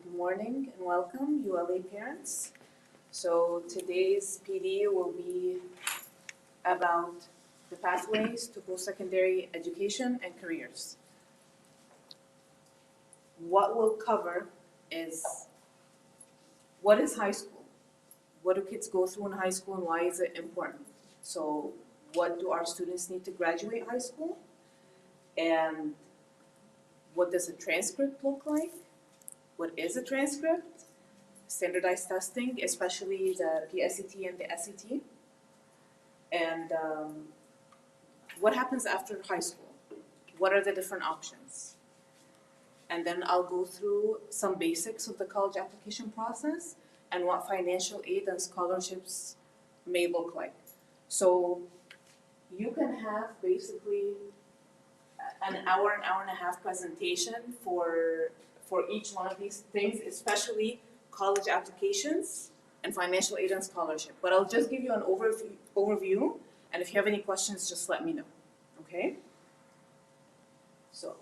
Good morning and welcome, ULA parents. So today's PD will be about the pathways to post-secondary education and careers. What we'll cover is what is high school? What do kids go through in high school and why is it important? So what do our students need to graduate high school? And what does a transcript look like? What is a transcript? Standardized testing, especially the PSCT and the SCT. And what happens after high school? What are the different options? And then I'll go through some basics of the college application process and what financial aid and scholarships may look like. So you can have basically an hour and a half presentation for each one of these things, especially college applications and financial aid and scholarship. But I'll just give you an overview, and if you have any questions, just let me know, okay? So,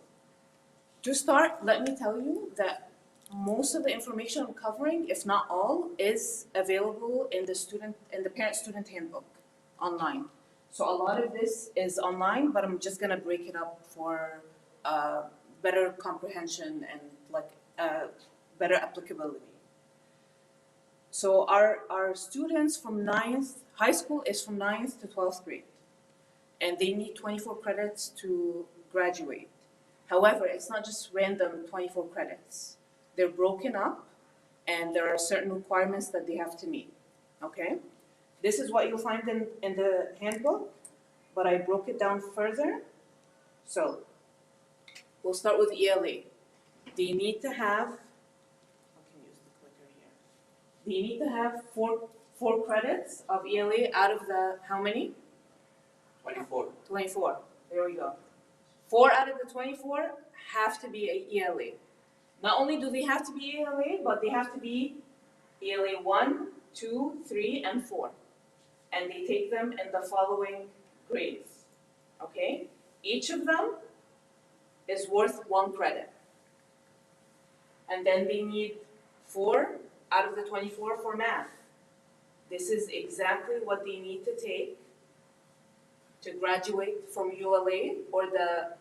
to start, let me tell you that most of the information I'm covering, if not all, is available in the parent-student handbook online. So a lot of this is online, but I'm just gonna break it up for better comprehension and better applicability. So our students from high school is from 9th to 12th grade, and they need 24 credits to graduate. However, it's not just random 24 credits. They're broken up, and there are certain requirements that they have to meet, okay? This is what you'll find in the handbook, but I broke it down further. So we'll start with ELA. They need to have, I can use the clicker here. They need to have four credits of ELA out of the, how many? 24. 24, there we go. 4 out of the 24 have to be a ELA. Not only do they have to be ELA, but they have to be ELA 1, 2, 3, and 4. And they take them in the following grades, okay? Each of them is worth 1 credit. And then they need 4 out of the 24 for math. This is exactly what they need to take to graduate from ULA or the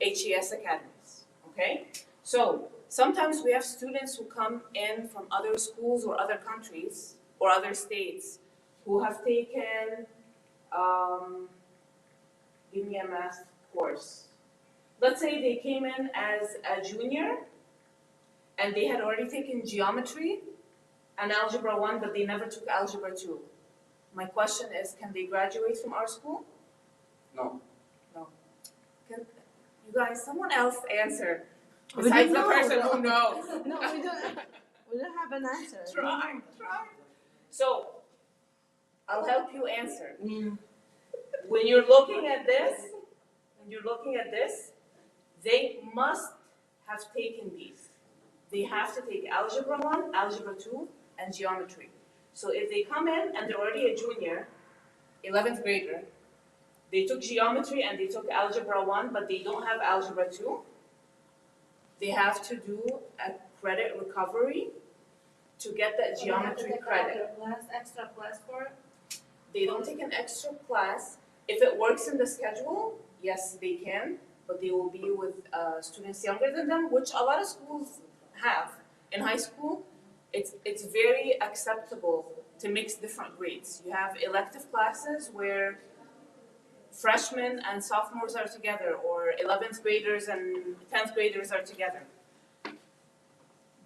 HES academies, okay? So sometimes we have students who come in from other schools or other countries or other states who have taken, give me a math course. Let's say they came in as a junior and they had already taken geometry and algebra 1, but they never took algebra 2. My question is, can they graduate from our school? No. No. You guys, someone else answer. Besides the person who knows. No, we don't have an answer. Try. So, I'll help you answer. When you're looking at this, they must have taken these. They have to take algebra 1, algebra 2, and geometry. So if they come in and they're already a junior, 11th grader, they took geometry and they took algebra 1, but they don't have algebra 2, they have to do a credit recovery to get that geometry credit. Extra class for it? They don't take an extra class. If it works in the schedule, yes, they can, but they will be with students younger than them, which a lot of schools have. In high school, it's very acceptable to mix different grades. You have elective classes where freshmen and sophomores are together, or 11th graders and 10th graders are together.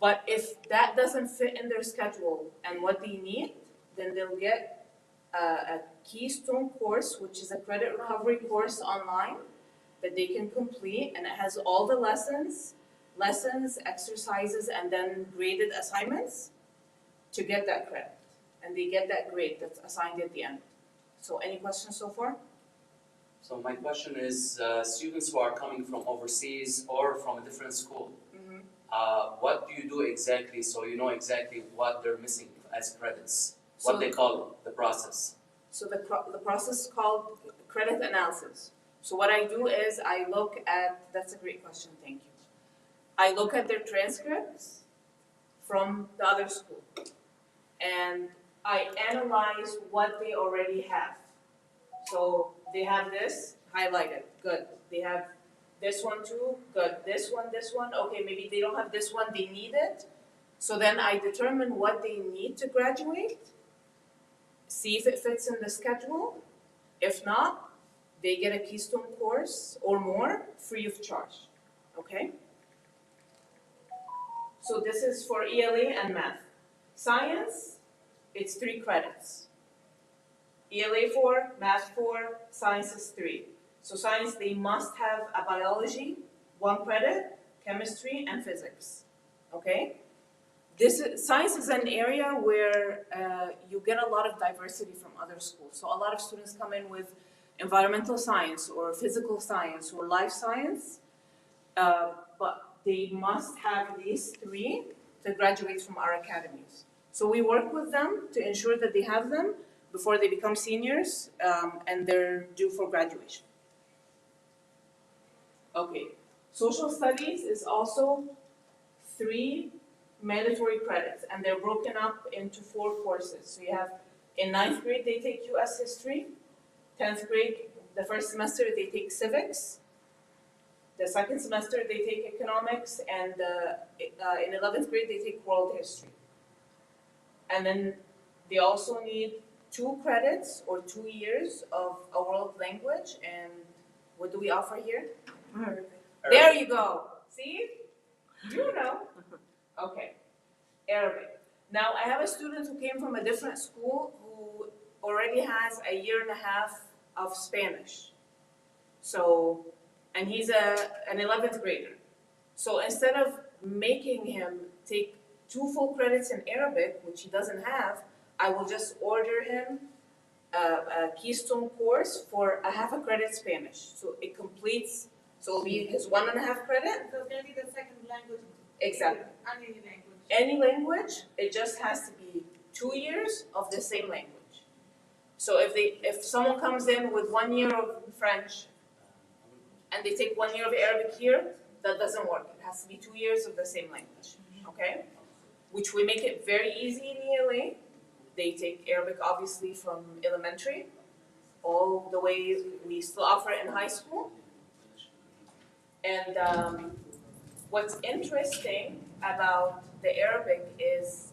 But if that doesn't fit in their schedule and what they need, then they'll get a Keystone course, which is a credit recovery course online that they can complete, and it has all the lessons, exercises, and then graded assignments to get that credit. And they get that grade that's assigned at the end. So any questions so far? So my question is, students who are coming from overseas or from a different school, what do you do exactly so you know exactly what they're missing as credits? What they call it, the process? So the process is called credit analysis. So what I do is I look at, that's a great question, thank you. I look at their transcripts from the other school. And I analyze what they already have. So they have this, highlighted, good. They have this one too, good. This one, okay, maybe they don't have this one, they need it. So then I determine what they need to graduate, see if it fits in the schedule. If not, they get a Keystone course or more free of charge, okay? So this is for ELA and math. Science, it's 3 credits. ELA 4, math 4, science is 3. So science, they must have a biology, 1 credit, chemistry, and physics, okay? Science is an area where you get a lot of diversity from other schools. So a lot of students come in with environmental science or physical science or life science, but they must have these 3 to graduate from our academies. So we work with them to ensure that they have them before they become seniors and they're due for graduation. Okay, social studies is also 3 mandatory credits, and they're broken up into 4 courses. So you have, in 9th grade, they take US history. 10th grade, the first semester, they take civics. The second semester, they take economics, and in 11th grade, they take world history. And then they also need 2 credits or 2 years of a world language. And what do we offer here? Arabic. There you go. See? You know. Okay. Arabic. Now, I have a student who came from a different school who already has a year and a half of Spanish. So, and he's an 11th grader. So instead of making him take 2 full credits in Arabic, which he doesn't have, I will just order him a Keystone course for a half a credit Spanish. So it completes, so it'll be his 1.5 credit. So it's gonna be the second language. Exactly. Any language. Any language, it just has to be 2 years of the same language. So if someone comes in with 1 year of French and they take 1 year of Arabic here, that doesn't work. It has to be 2 years of the same language, okay? Which we make it very easy in ELA. They take Arabic obviously from elementary, all the way we still offer it in high school. And what's interesting about the Arabic is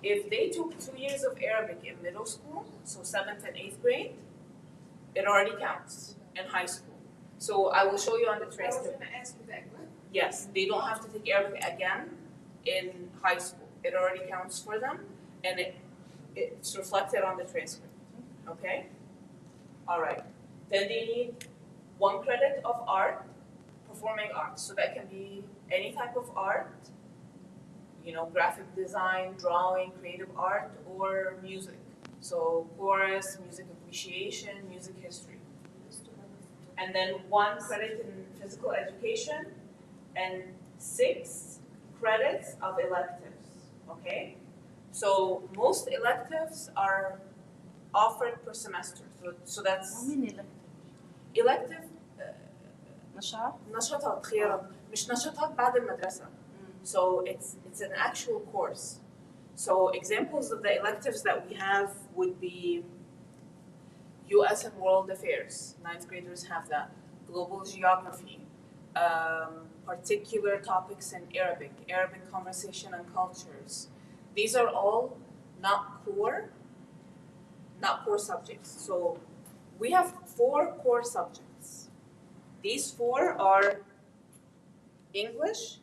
if they took 2 years of Arabic in middle school, so 7th and 8th grade, it already counts in high school. So I will show you on the I was transcript. gonna ask you that, what? Yes, they don't have to take Arabic again in high school. It already counts for them, and it's reflected on the transcript, okay? All right, then they need 1 credit of art, performing arts. So that can be any type of art, you know, graphic design, drawing, creative art, or music. So chorus, music appreciation, music history. And then 1 credit in physical education, and 6 credits of electives, okay? So most electives are offered per semester. So that's elective نشاطات خيارات مش نشاطات بعد المدرسة. So it's an actual course. So examples of the electives that we have would be US and World Affairs. 9th graders have that. Global Geography. Particular topics in Arabic, Arabic conversation and cultures. These are all not core subjects. So we have 4 core subjects. These 4 are English,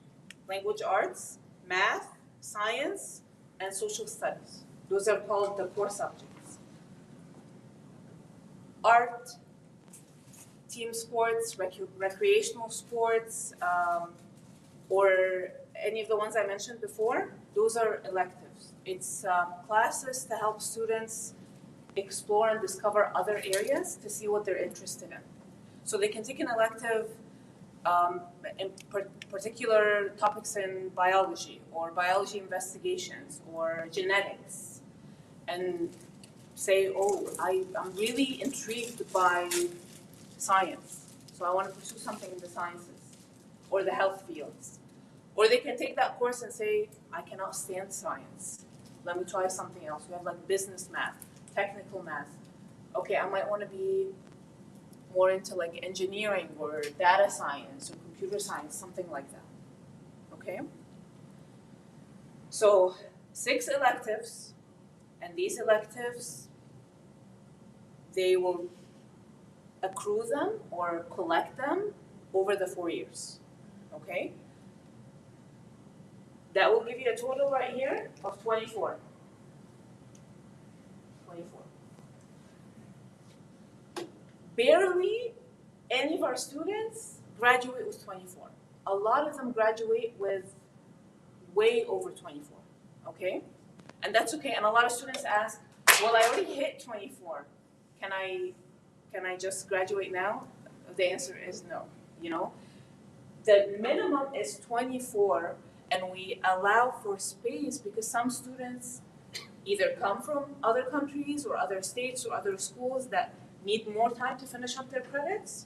language arts, math, science, and social studies. Those are called the core subjects. Art, team sports, recreational sports, or any of the ones I mentioned before, those are electives. It's classes to help students explore and discover other areas to see what they're interested in. So they can take an elective in particular topics in biology or biology investigations or genetics and say, oh, I'm really intrigued by science, so I want to pursue something in the sciences or the health fields. Or they can take that course and say, I cannot stand science. Let me try something else. We have like business math, technical math. Okay, I might want to be more into like engineering or data science or computer science, something like that. Okay? So 6 electives, and these electives, they will accrue them or collect them over the 4 years. Okay? That will give you a total right here of 24. 24. Barely any of our students graduate with 24. A lot of them graduate with way over 24, okay? And that's okay. And a lot of students ask, well, I already hit 24. Can I just graduate now? The answer is no, you know? The minimum is 24, and we allow for space because some students either come from other countries or other states or other schools that need more time to finish up their credits.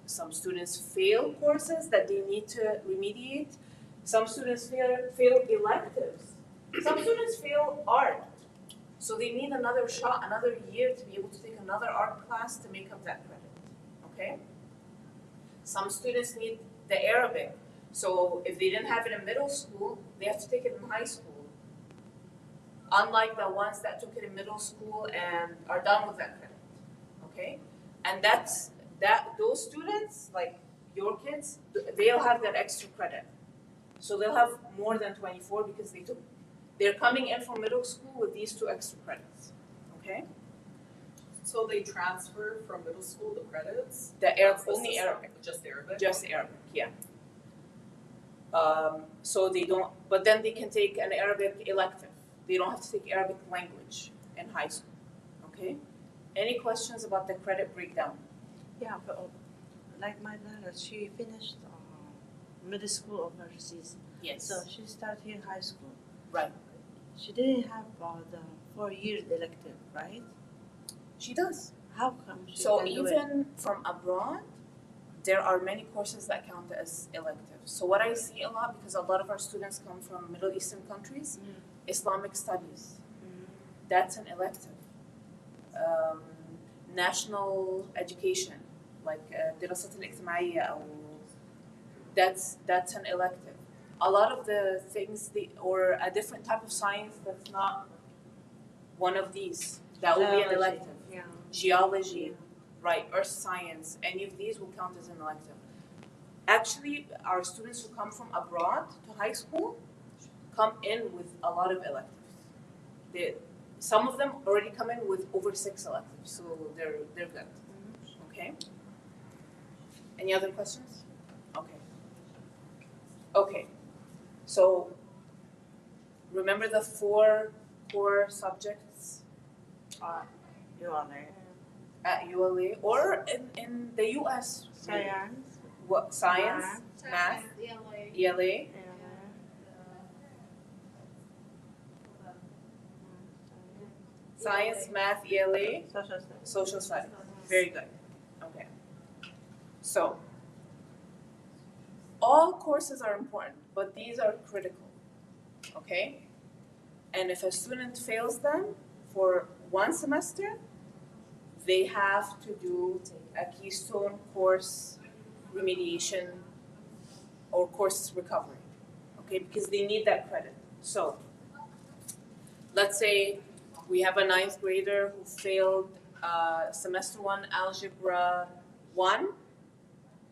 Some students fail courses that they need to remediate. Some students fail electives. Some students fail art. So they need another shot, another year to be able to take another art class to make up that credit, okay? Some students need the Arabic. So if they didn't have it in middle school, they have to take it in high school. Unlike the ones that took it in middle school and are done with that credit, okay? And those students, like your kids, they'll have that extra credit. So they'll have more than 24 because they're coming in from middle school with these 2 extra credits, okay? So they transfer from middle school the credits? Only system? Arabic. Just Arabic? Just Arabic, yeah. So they don't, but then they can take an Arabic elective. They don't have to take Arabic language in high school, okay? Any questions about the credit breakdown? Yeah, but like my daughter, she finished middle school overseas. Yes. So she started here high school. Right. She didn't have the 4 years elective, right? She does. How come she So can do it? even from abroad, there are many courses that count as electives. So what I see a lot, because a lot of our students come from Middle Eastern countries, Islamic studies, that's an elective. National education, like دراسات الاجتماعية أو that's an elective. A lot of the things or a different type of science that's not one of these, that will be an Geology. elective. Yeah. Geology, right, earth science, any of these will count as an elective. Actually, our students who come from abroad to high school come in with a lot of electives. Some of them already come in with over 6 electives, so they're good. Okay? Any other questions? Okay. Okay. So remember the 4 core subjects You are there. at ULA or in the US? Science. What, science, math, ELA. Science, math, ELA, Social studies. social studies. Very good. Okay. So, all courses are important, but these are critical. Okay? And if a student fails them for 1 semester, they have to do a Keystone course remediation or course recovery. Okay? Because they need that credit. So, let's say we have a 9th grader who failed semester 1 algebra 1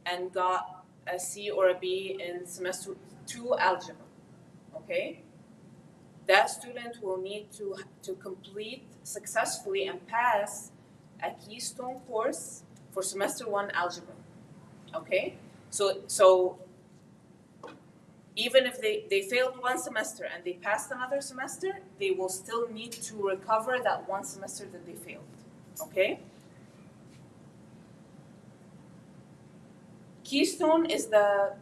and got a C or a B in semester 2 algebra, okay? That student will need to complete successfully and pass a Keystone course for semester 1 algebra, okay? So even if they failed 1 semester and they passed another semester, they will still need to recover that 1 semester that they failed, okay? Keystone is the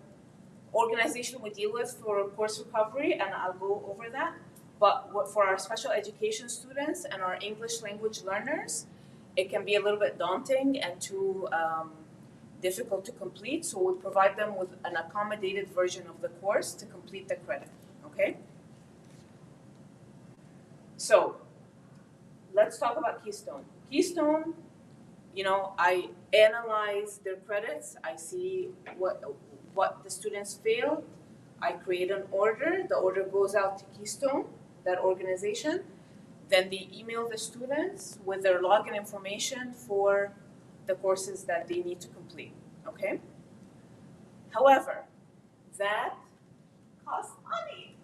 organization we deal with for course recovery, and I'll go over that. But for our special education students and our English language learners, it can be a little bit daunting and too difficult to complete, so we provide them with an accommodated version of the course to complete the credit, okay? So, let's talk about Keystone. Keystone, you know, I analyze their credits, I see what the students failed, I create an order, the order goes out to Keystone, that organization, then they email the students with their login information for the courses that they need to complete, okay? However, that costs money.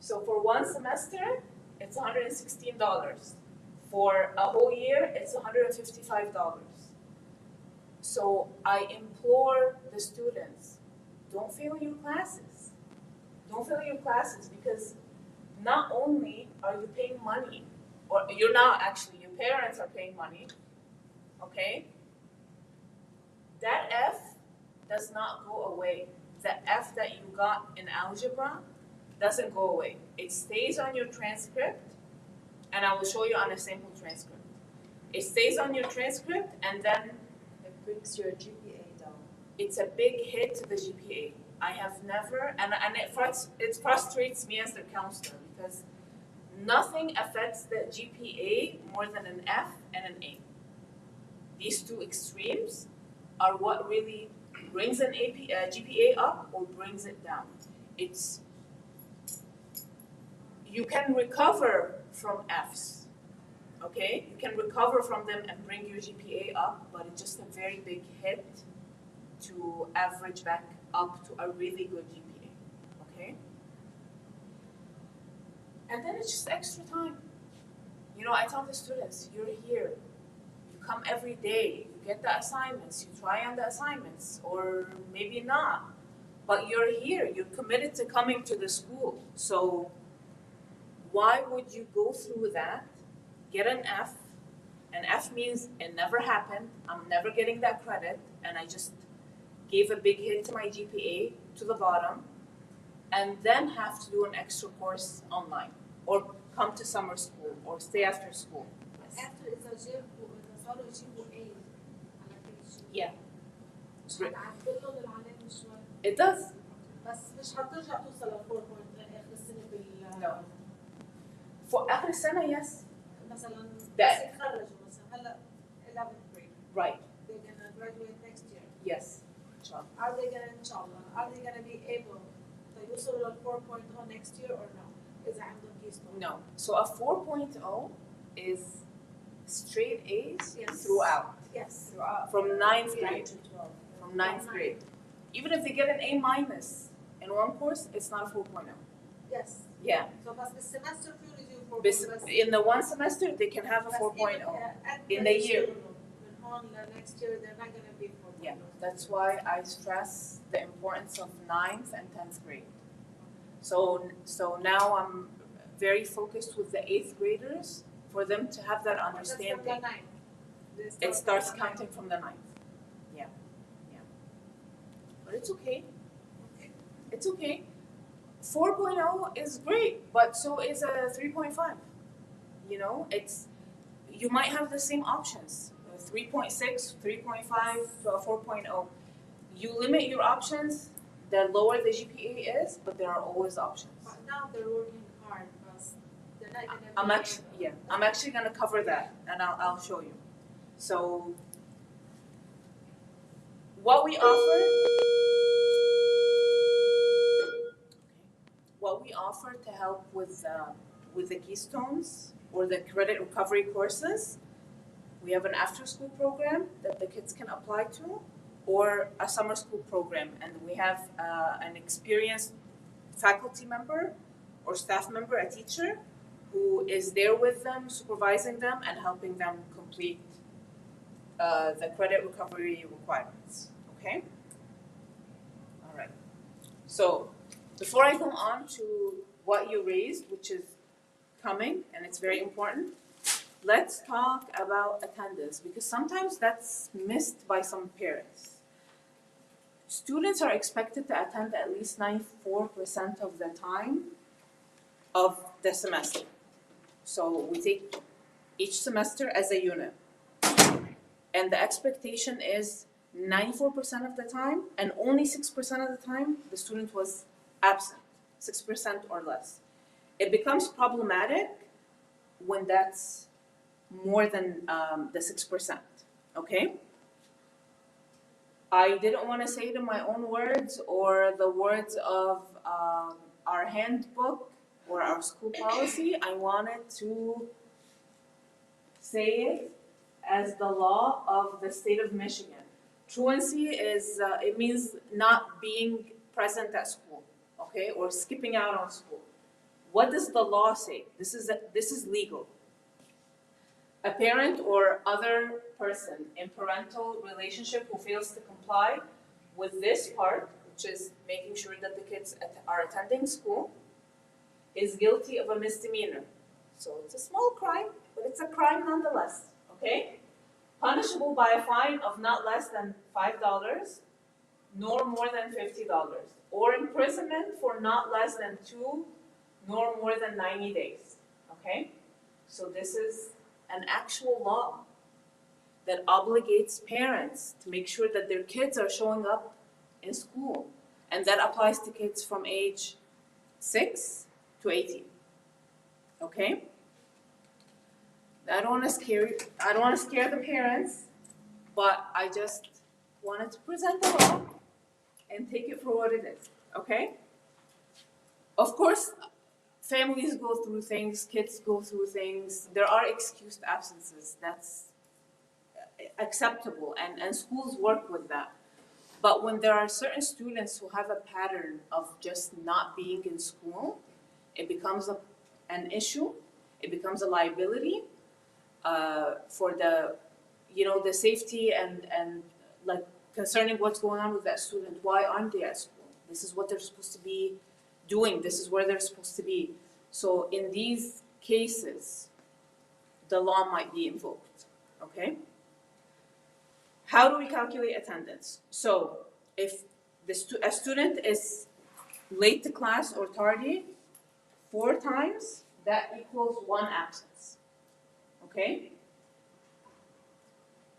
So for one semester, it's $116. For a whole year, it's $155. So I implore the students, don't fail your classes. Don't fail your classes because not only are you paying money, or you're not actually, your parents are paying money, okay? That F does not go away. The F that you got in algebra doesn't go away. It stays on your transcript, and I will show you on a sample transcript. It stays on your transcript, and then It brings your GPA down. it's a big hit to the GPA. I have never, and it frustrates me as the counselor because nothing affects the GPA more than an F and an A. These two extremes are what really brings an GPA up or brings it down. You can recover from Fs, okay? You can recover from them and bring your GPA up, but it's just a very big hit to average back up to a really good GPA, okay? And then it's just extra time. You know, I tell the students, you're here, you come every day, you get the assignments, you try on the assignments, or maybe not, but you're here, you're committed to coming to the school. So why would you go through that, get an F? An F means it never happened, I'm never getting that credit, and I just gave a big hit to my GPA to the bottom, and then have to do an extra course online, or come to summer school, or stay after school. After إذا صاروا يجيبوا A على كل شيء. Yeah. مش هتعدل لهم العلامة شوي. It does. بس مش هترجع توصل ل 4 point آخر السنة بال No. For آخر السنة, yes. مثلا بس That- يتخرجوا مثلا هلا 11th grade. Right. They're gonna graduate next year. Yes. Inshallah. Are they gonna inshallah? Are they gonna be able to يوصلوا لل 4.0 next year or no? إذا عندهم Keystone. No. So a 4.0 is straight A's Yes. throughout, Yes. from ninth Yeah. grade. To 12. From ninth grade. Even if they get an A minus in one course, it's not a 4.0. Yes. Yeah. So بس بالسمستر فيهم يجيبوا 4.0 Bas- In the one semester, they can have a 4.0. In the year. من هون ل next year they're not gonna be 4.0. Yeah, that's why I stress the importance of 9th and 10th grade. So now I'm very focused with the 8th graders for them to have that That's from the understanding. 9th. They It start starts from the counting from the 9th. Yeah, yeah. But it's okay. It's okay. 4.0 is great, but so is a 3.5. You know, you might have the same options. 3.6, 3.5 to a 4.0. You limit your options, the lower the GPA is, but there are always options. But now they're working hard, but they're not gonna be I'm actually gonna cover that, and I'll show you. So, what we offer to help with the Keystones or the credit recovery courses, we have an after-school program that the kids can apply to, or a summer school program, and we have an experienced faculty member or staff member, a teacher, who is there with them, supervising them, and helping them complete the credit recovery requirements. Okay? All right. So, before I go on to what you raised, which is coming, and it's very important, let's talk about attendance, because sometimes that's missed by some parents. Students are expected to attend at least 94% of the time of the semester. So we take each semester as a unit. And the expectation is 94% of the time, and only 6% of the time, the student was absent, 6% or less. It becomes problematic when that's more than the 6%, okay? I didn't want to say it in my own words or the words of our handbook or our school policy. I wanted to say it as the law of the state of Michigan. Truancy is, it means not being present at school, okay, or skipping out on school. What does the law say? This is legal. A parent or other person in parental relationship who fails to comply with this part, which is making sure that the kids are attending school, is guilty of a misdemeanor. So it's a small crime, but it's a crime nonetheless, okay? Punishable by a fine of not less than $5, nor more than $50, or imprisonment for not less than 2, nor more than 90 days, okay? So this is an actual law that obligates parents to make sure that their kids are showing up in school. And that applies to kids from age 6 to 18, okay? I don't want to scare the parents, but I just wanted to present the law and take it for what it is, okay? Of course, families go through things, kids go through things. There are excused absences. That's acceptable, and schools work with that. But when there are certain students who have a pattern of just not being in school, it becomes an issue. It becomes a liability for the safety and like concerning what's going on with that student. Why aren't they at school? This is what they're supposed to be doing. This is where they're supposed to be. So in these cases, the law might be invoked, okay? How do we calculate attendance? So if a student is late to class or tardy 4 times, that equals 1 absence, okay?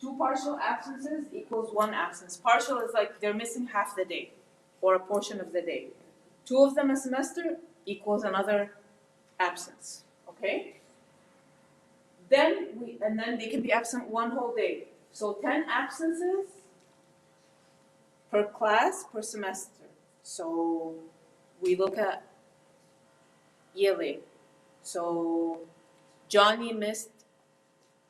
2 partial absences equals 1 absence. Partial is like they're missing half the day or a portion of the day. 2 of them a semester equals another absence, okay? Then they can be absent 1 whole day. So 10 absences per class per semester. So we look at ELA. So Johnny missed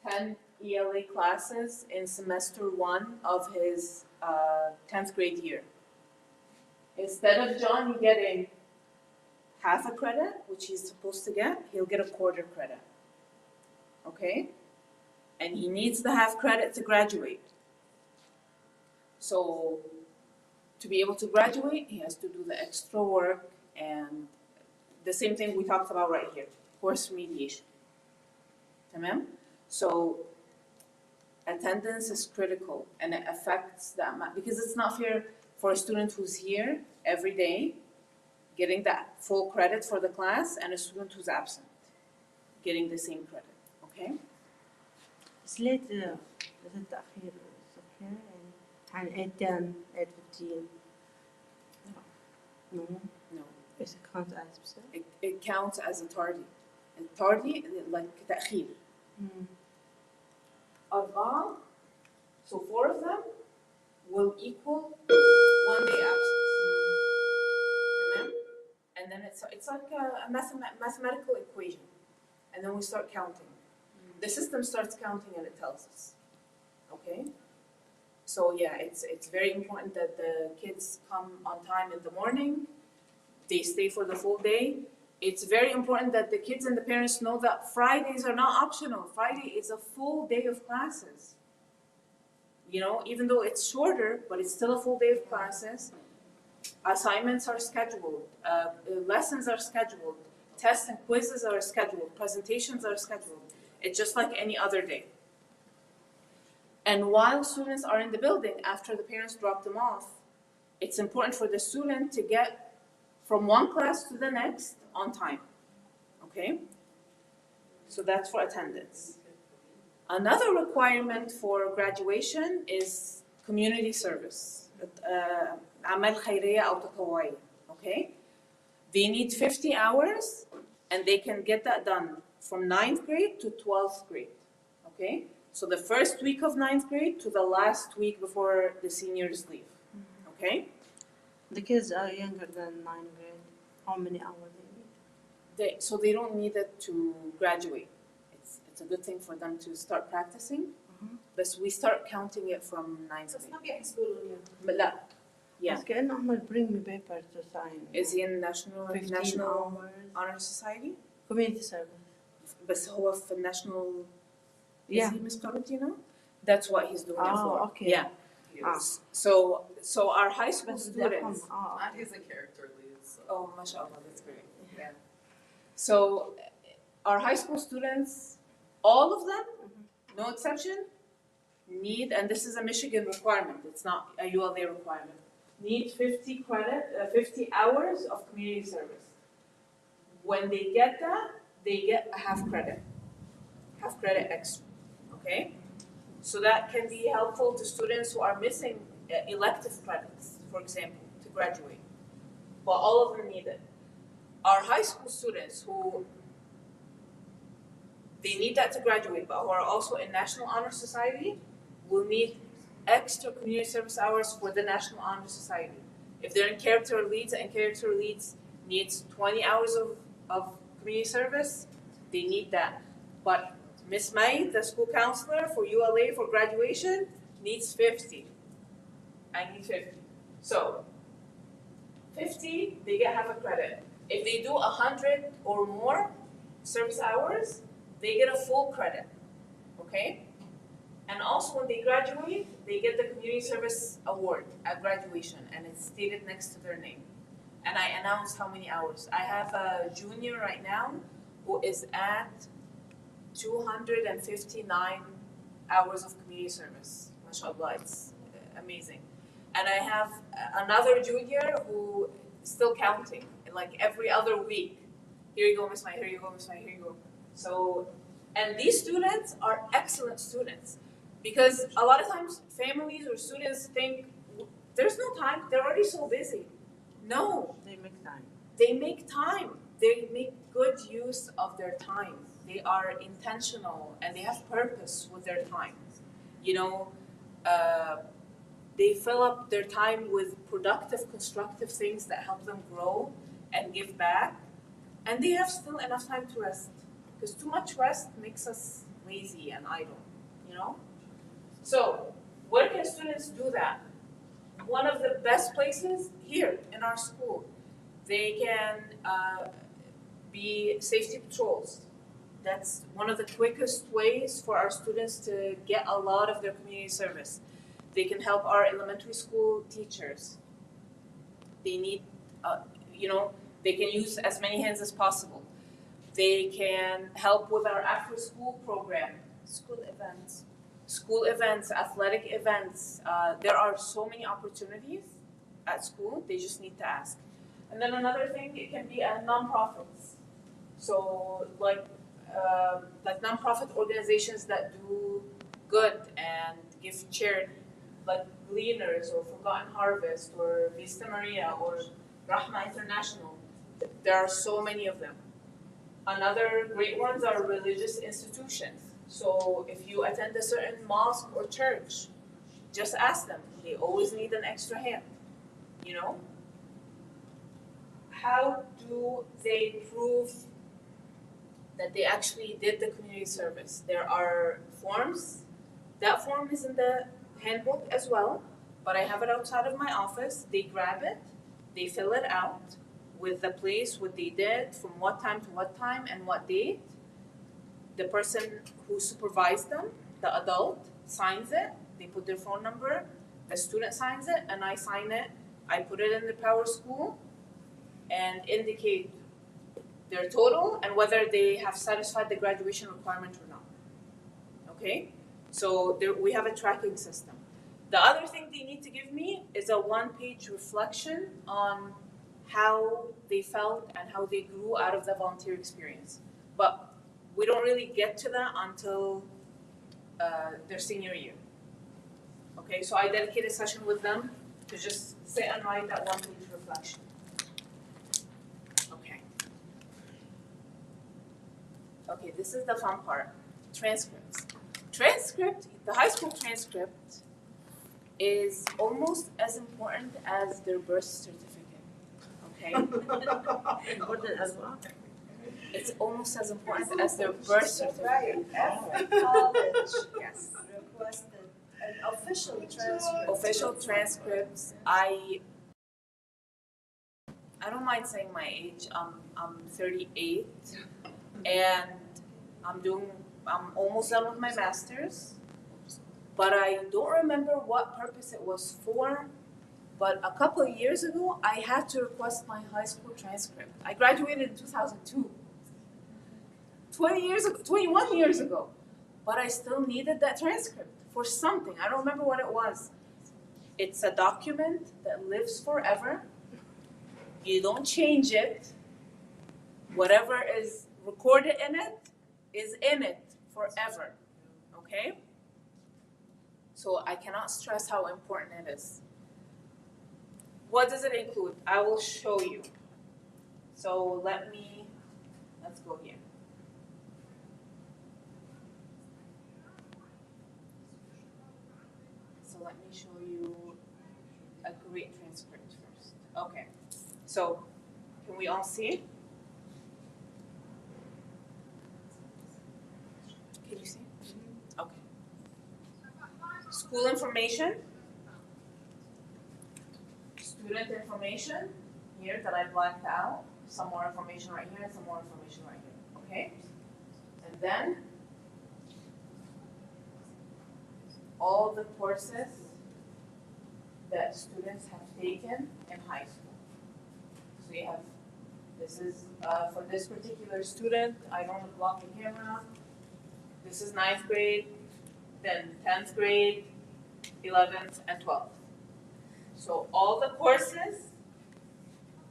10 ELA classes in semester 1 of his 10th grade year. Instead of Johnny getting half a credit, which he's supposed to get, he'll get a quarter credit. Okay? And he needs the half credit to graduate. So to be able to graduate, he has to do the extra work and the same thing we talked about right here, course remediation. Tamam? So attendance is critical and it affects the amount, because it's not fair for a student who's here every day getting that full credit for the class and a student who's absent getting the same credit, okay? It's late, التأخير صحيح عن 8:10, 8:15. No. No. It counts as so. It counts as a tardy. And tardy, like تأخير. 4, so 4 of them will equal 1 day absence. Tamam? And then it's like a mathematical equation. And then we start counting. The system starts counting and it tells us. Okay? So yeah, it's very important that the kids come on time in the morning. They stay for the full day. It's very important that the kids and the parents know that Fridays are not optional. Friday is a full day of classes. You know, even though it's shorter, but it's still a full day of classes. Assignments are scheduled. Lessons are scheduled. Tests and quizzes are scheduled. Presentations are scheduled. It's just like any other day. And while students are in the building, after the parents drop them off, it's important for the student to get from one class to the next on time, okay? So that's for attendance. Another requirement for graduation is community service, أعمال خيرية أو تطوعية, okay? They need 50 hours and they can get that done from 9th grade to 12th grade, okay? So the first week of 9th grade to the last week before the seniors leave, okay? The kids are younger than 9th grade. How many hours they need? So they don't need it to graduate. It's a good thing for them to start practicing, but we start counting it from 9th So it's grade. not high school yet. But لا, yeah. بس كأنه أحمد bring me paper to sign. Is he in National 15 hours. Honor Society? Community service. بس هو في National. Yeah. Is he Miss Valentino? That's what he's doing it for. Okay. Yeah. Yes. So our high school بس بدي students. أفهم. And he's a character lead, so. Oh, mashallah, that's great. Yeah. So our high school students, all of them, no exception, need, and this is a Michigan requirement, it's not a ULA requirement, need 50 hours of community service. When they get that, they get a half credit extra, okay? So that can be helpful to students who are missing elective credits, for example, to graduate. But all of them need it. Our high school students who they need that to graduate, but who are also in National Honor Society will need extra community service hours for the National Honor Society. If they're in character leads and character leads needs 20 hours of community service, they need that. But Miss May, the school counselor for ULA for graduation, needs 50. I need 50. So 50, they get half a credit. If they do 100 or more service hours, they get a full credit, okay? And also when they graduate, they get the community service award at graduation, and it's stated next to their name. And I announced how many hours. I have a junior right now who is at 259 hours of community service. MashaAllah, it's amazing. And I have another junior who is still counting, like every other week. Here you go, Miss May, here you go, Miss May, here you go. So, and these students are excellent students because a lot of times families or students think there's no time, they're already so busy. No, They make time. they make time. They make good use of their time. They are intentional and they have purpose with their time. You know, they fill up their time with productive, constructive things that help them grow and give back. And they have still enough time to rest. Because too much rest makes us lazy and idle, you know? So, where can students do that? One of the best places here in our school. They can be safety patrols. That's one of the quickest ways for our students to get a lot of their community service. They can help our elementary school teachers. They need, they can use as many hands as possible. They can help with our after-school program. School events, athletic events. There are so many opportunities at school, they just need to ask. And then another thing, it can be nonprofits. So like nonprofit organizations that do good and give charity, like Gleaners or Forgotten Harvest or Vista Maria or Rahma International. There are so many of them. Another great ones are religious institutions. So if you attend a certain mosque or church, just ask them. They always need an extra hand, you know? How do they prove that they actually did the community service? There are forms. That form is in the handbook as well, but I have it outside of my office. They grab it, they fill it out with the place, what they did, from what time to what time, and what date. The person who supervised them, the adult, signs it. They put their phone number. The student signs it, and I sign it. I put it in the Power School and indicate their total and whether they have satisfied the graduation requirement or not. Okay? So we have a tracking system. The other thing they need to give me is a one-page reflection on how they felt and how they grew out of the volunteer experience. But we don't really get to that until their senior year. Okay, so I dedicate a session with them to just sit and write that one-page reflection. Okay. Okay, this is the fun part. Transcripts. Transcript, the high school transcript is almost as important as their birth certificate. Okay? Important as well. It's almost as important as their birth certificate. Every college Yes. requested an official transcript. Official transcripts. I don't mind saying my age. I'm 38, and I'm almost done with my master's. But I don't remember what purpose it was for. But a couple of years ago, I had to request my high school transcript. I graduated in 2002. 21 years ago. But I still needed that transcript for something. I don't remember what it was. It's a document that lives forever. You don't change it. Whatever is recorded in it is in it forever. Okay? So I cannot stress how important it is. What does it include? I will show you. So let's go here. So let me show you a great transcript first. Okay. So can we all see? Can you see? Okay. School information. Student information here that I blacked out. Some more information right here and some more information right here. Okay? And then all the courses that students have taken in high school. So you have, this is for this particular student, I don't block the camera. This is 9th grade, then 10th grade, 11th, and 12th. So all the courses,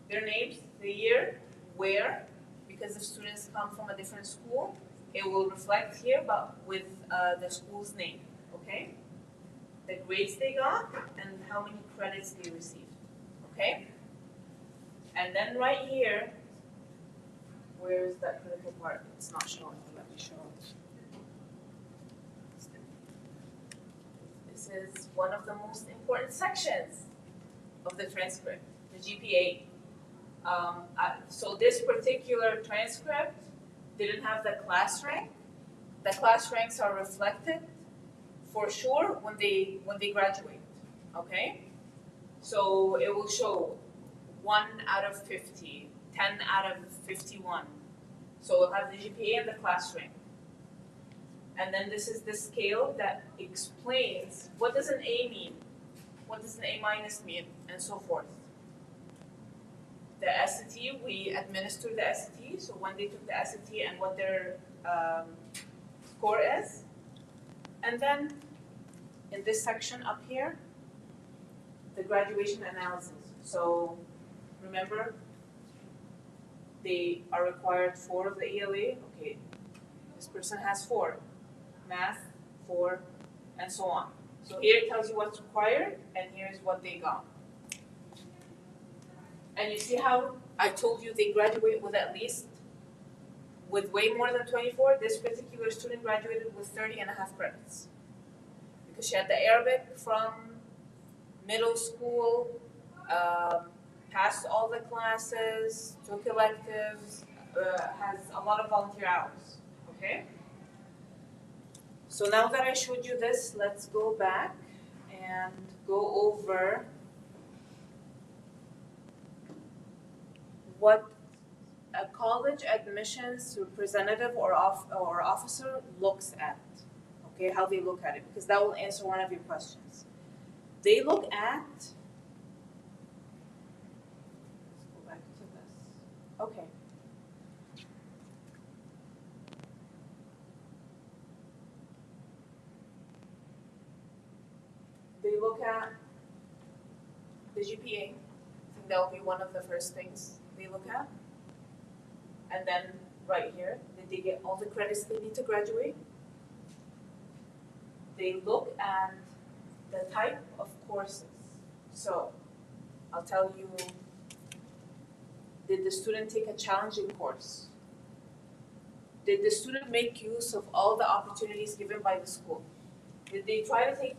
their names, the year, where, because the students come from a different school, it will reflect here, but with the school's name, okay? The grades they got and how many credits they received, okay? And then right here, where is that critical part? It's not showing, let me show it. This is one of the most important sections of the transcript, the GPA. So this particular transcript didn't have the class rank. The class ranks are reflected for sure when they graduate, okay? So it will show 1 out of 50, 10 out of 51. So we'll have the GPA and the class rank. And then this is the scale that explains what does an A mean, what does an A minus mean, and so forth. The SAT, we administer the SAT, so when they took the SAT and what their score is. And then in this section up here, the graduation analysis. So remember, they are required 4 of the ELA. Okay, this person has 4. Math, 4, and so on. So here it tells you what's required, and here's what they got. And you see how I told you they graduate with way more than 24? This particular student graduated with 30.5 credits. Because she had the Arabic from middle school, passed all the classes, took electives, has a lot of volunteer hours, okay? So now that I showed you this, let's go back and go over what a college admissions representative or officer looks at, okay, how they look at it, because that will answer one of your questions. They look at, let's go back to this, okay. They look at the GPA. I think that will be one of the first things they look at. And then right here, did they get all the credits they need to graduate? They look at the type of courses. So, I'll tell you, did the student take a challenging course? Did the student make use of all the opportunities given by the school? Did they try to take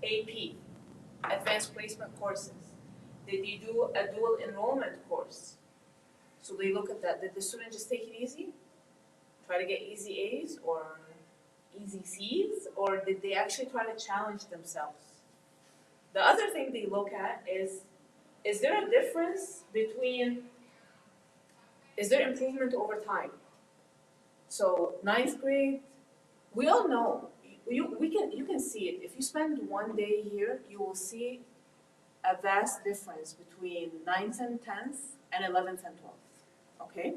AP, advanced placement courses? Did they do a dual enrollment course? So they look at that. Did the student just take it easy? Try to get easy A's or easy C's? Or did they actually try to challenge themselves? The other thing they look at is there a difference between, is there improvement over time? So ninth grade, we all know, you can see it. If you spend one day here, you will see a vast difference between 9th and 10th and 11th and 12th, okay?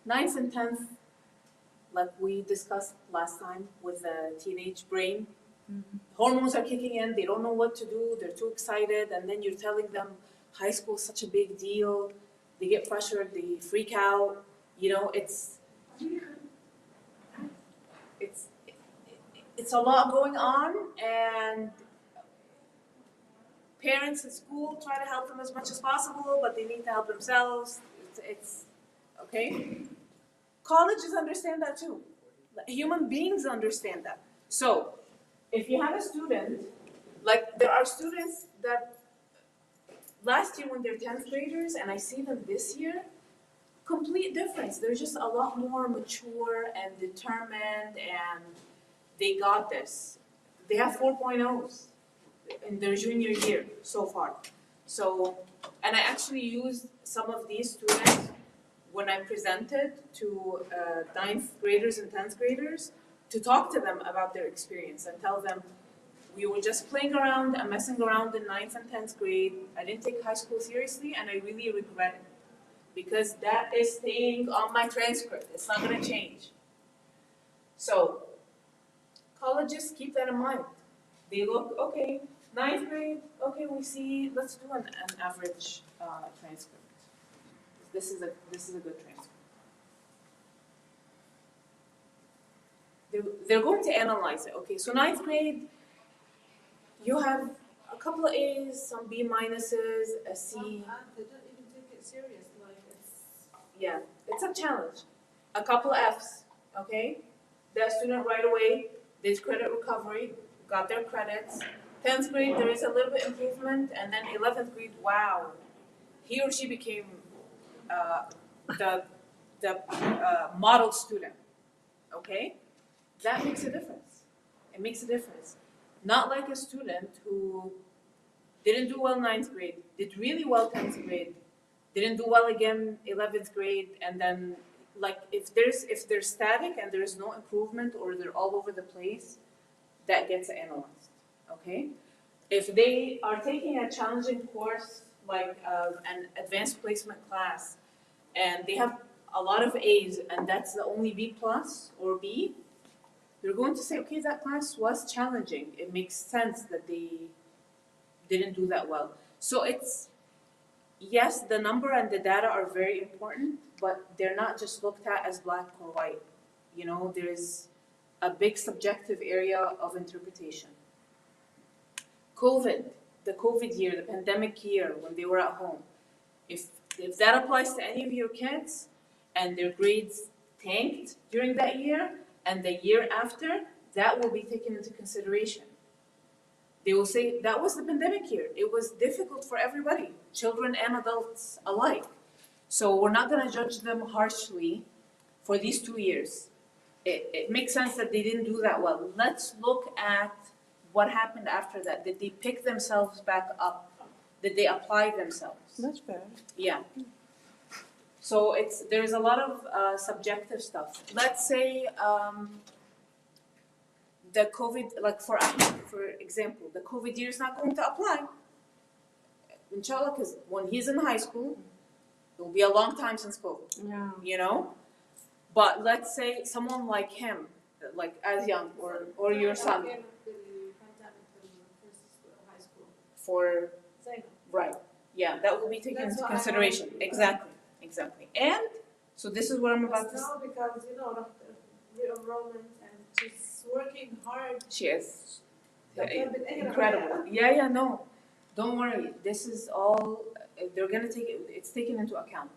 9th and 10th, like we discussed last time with the teenage brain, hormones are kicking in, they don't know what to do, they're too excited, and then you're telling them high school is such a big deal, they get pressured, they freak out, you know, it's a lot going on, and parents at school try to help them as much as possible, but they need to help themselves. It's okay. Colleges understand that too. Human beings understand that. So, if you have a student, like there are students that last year when they're 10th graders, and I see them this year, complete difference. They're just a lot more mature and determined, and they got this. They have 4.0s in their junior year so far. So, and I actually used some of these students when I presented to 9th graders and 10th graders to talk to them about their experience and tell them, we were just playing around and messing around in 9th and 10th grade. I didn't take high school seriously, and I really regret it because that is staying on my transcript. It's not gonna change. So, colleges keep that in mind. They look, okay, 9th grade, okay, we see, let's do an average transcript. This is a good transcript. They're going to analyze it. Okay, so 9th grade, you have a couple of A's, some B minuses, a C. They don't even take it serious, like it's. Yeah, it's a challenge. A couple of F's, okay? That student right away did credit recovery, got their credits. 10th grade, there is a little bit improvement, and then 11th grade, wow, he or she became the model student, okay? That makes a difference. It makes a difference. Not like a student who didn't do well 9th grade, did really well 10th grade, didn't do well again 11th grade, and then like if they're static and there's no improvement or they're all over the place, that gets analyzed, okay? If they are taking a challenging course like an advanced placement class and they have a lot of A's and that's the only B plus or B, they're going to say, okay, that class was challenging. It makes sense that they didn't do that well. So it's, yes, the number and the data are very important, but they're not just looked at as black or white. You know, there's a big subjective area of interpretation. COVID, the COVID year, the pandemic year, when they were at home, if that applies to any of your kids and their grades tanked during that year and the year after, that will be taken into consideration. They will say, that was the pandemic year. It was difficult for everybody, children and adults alike. So we're not gonna judge them harshly for these 2 years. It makes sense that they didn't do that well. Let's look at what happened after that. Did they pick themselves back up? Did they apply themselves? That's fair. Yeah. So there's a lot of subjective stuff. Let's say the COVID, like for example, the COVID year is not going to apply. Inshallah, because when he's in high school, it will be a long time since COVID. Yeah. You know? But let's say someone like him, like as young, or your son, for right, yeah, that will be taken into consideration. Exactly. And so this is what I'm about to say. Now because re-enrollment and she's working hard. She is. Incredible. Yeah, no. Don't worry. This is all, they're gonna take it, it's taken into account.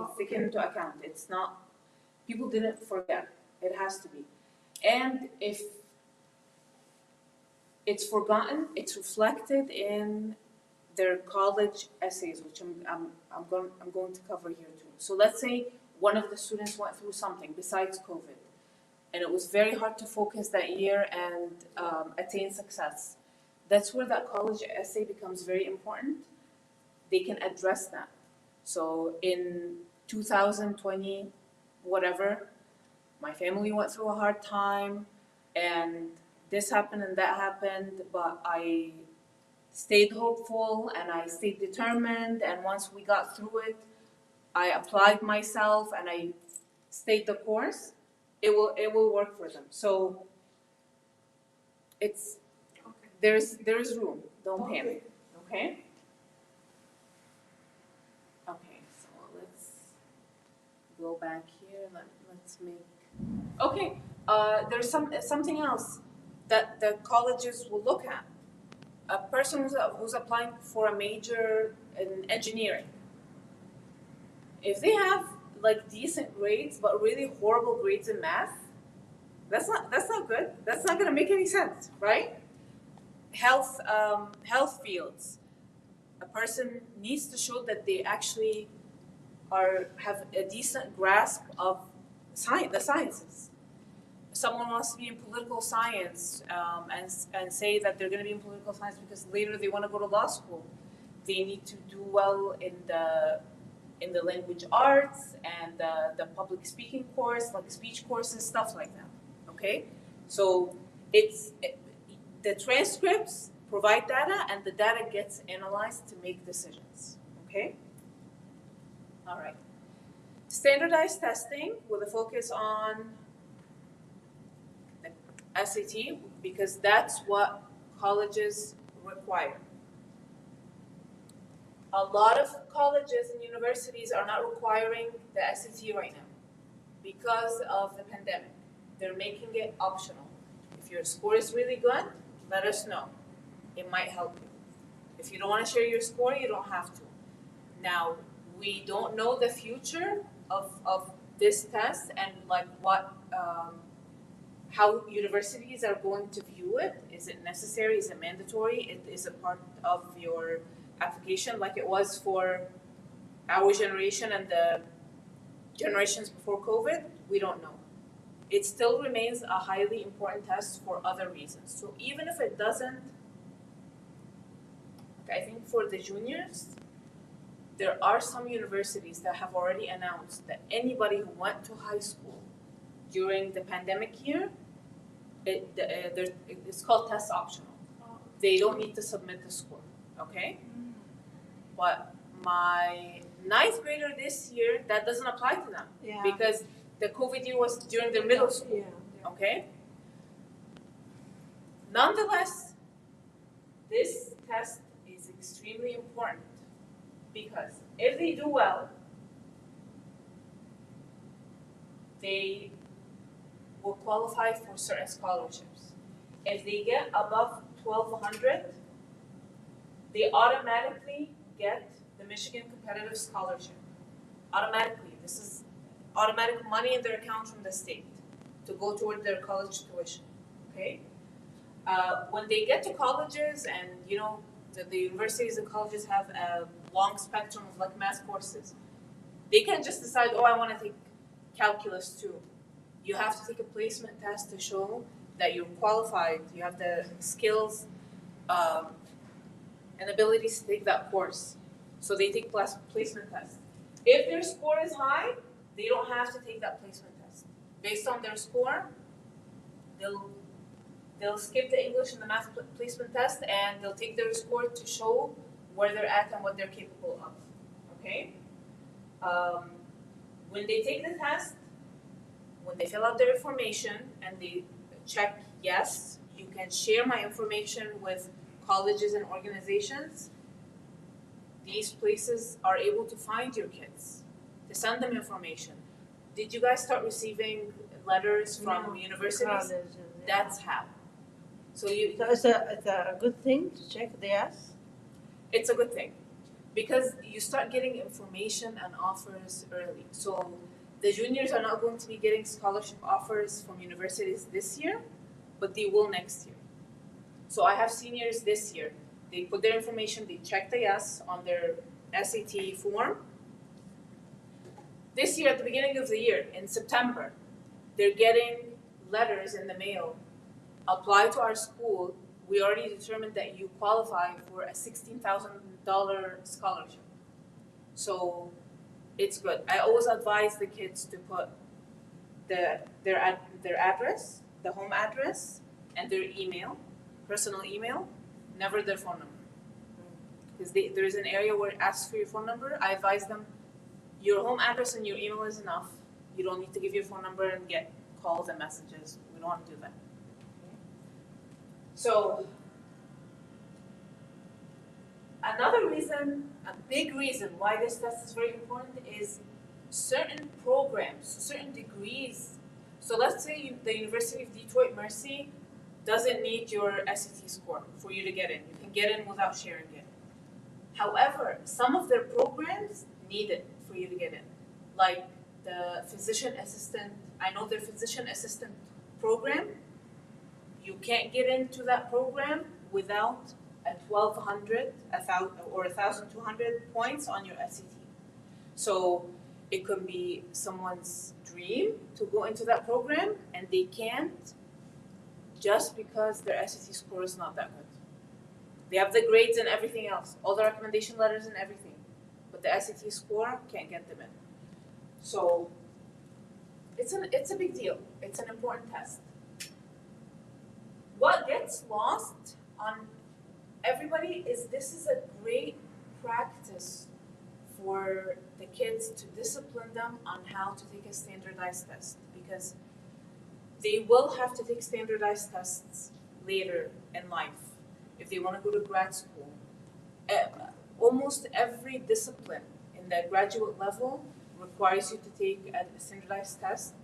It's taken into account. It's not, people didn't forget. It has to be. And if it's forgotten, it's reflected in their college essays, which I'm going to cover here too. So let's say one of the students went through something besides COVID, and it was very hard to focus that year and attain success. That's where that college essay becomes very important. They can address that. So in 2020, whatever, my family went through a hard time, and this happened and that happened, but I stayed hopeful and I stayed determined, and once we got through it, I applied myself and I stayed the course. It will work for them. So it's there's room. Don't panic. Okay? Okay, so let's go back here. Let's make okay. There's something else that the colleges will look at. A person who's applying for a major in engineering, if they have like decent grades but really horrible grades in math, that's not good. That's not gonna make any sense, right? Health fields, a person needs to show that they actually have a decent grasp of the sciences. Someone wants to be in political science and say that they're going to be in political science because later they want to go to law school. They need to do well in the language arts and the public speaking course, like speech courses, stuff like that. Okay, so the transcripts provide data, and the data gets analyzed to make decisions. Okay. All right. Standardized testing with a focus on SAT, because that's what colleges require. A lot of colleges and universities are not requiring the SAT right now because of the pandemic. They're making it optional. If your score is really good, let us know. It might help you. If you don't want to share your score, you don't have to. Now, we don't know the future of this test and like what how universities are going to view it. Is it necessary? Is it mandatory? It is a part of your application like it was for our generation and the generations before COVID? We don't know. It still remains a highly important test for other reasons. So even if it doesn't, I think for the juniors, there are some universities that have already announced that anybody who went to high school during the pandemic year, it's called test optional. They don't need to submit the score, okay? But my ninth grader this year, that doesn't apply to them because the COVID year was during their middle school, okay? Nonetheless, this test is extremely important because if they do well, they will qualify for certain scholarships. If they get above 1,200, they automatically get the Michigan Competitive Scholarship. Automatically. This is automatic money in their account from the state to go toward their college tuition. Okay? When they get to colleges, and you know, the universities and colleges have a long spectrum of like math courses, they can just decide, oh, I want to take calculus too. You have to take a placement test to show that you're qualified, you have the skills and abilities to take that course. So they take placement test. If their score is high, they don't have to take that placement test. Based on their score, they'll skip the English and the math placement test, and they'll take their score to show where they're at and what they're capable of. Okay? When they take the test, when they fill out their information and they check yes, you can share my information with colleges and organizations, these places are able to find your kids, to send them information. Did you guys start receiving letters from universities? That's how. So So it's a good thing to check the yes? it's a good thing because you start getting information and offers early. So the juniors are not going to be getting scholarship offers from universities this year, but they will next year. So I have seniors this year. They put their information, they check the yes on their SAT form. This year, at the beginning of the year, in September, they're getting letters in the mail. Apply to our school. We already determined that you qualify for a $16,000 scholarship. So it's good. I always advise the kids to put their address, the home address, and their email, personal email, never their phone number. Because there is an area where it asks for your phone number. I advise them your home address and your email is enough. You don't need to give your phone number and get calls and messages. We don't want to do that. So another reason, a big reason why this test is very important is certain programs, certain degrees. So let's say the University of Detroit Mercy doesn't need your SAT score for you to get in. You can get in without sharing it. However, some of their programs need it for you to get in. Like the physician assistant, I know their physician assistant program, you can't get into that program without a 1,200, 1,000, or 1,200 points on your SAT. So it could be someone's dream to go into that program and they can't just because their SAT score is not that good. They have the grades and everything else, all the recommendation letters and everything, but the SAT score can't get them in. So it's a big deal. It's an important test. What gets lost on everybody is this is a great practice for the kids to discipline them on how to take a standardized test because they will have to take standardized tests later in life if they want to go to grad school. Almost every discipline in the graduate level requires you to take a standardized test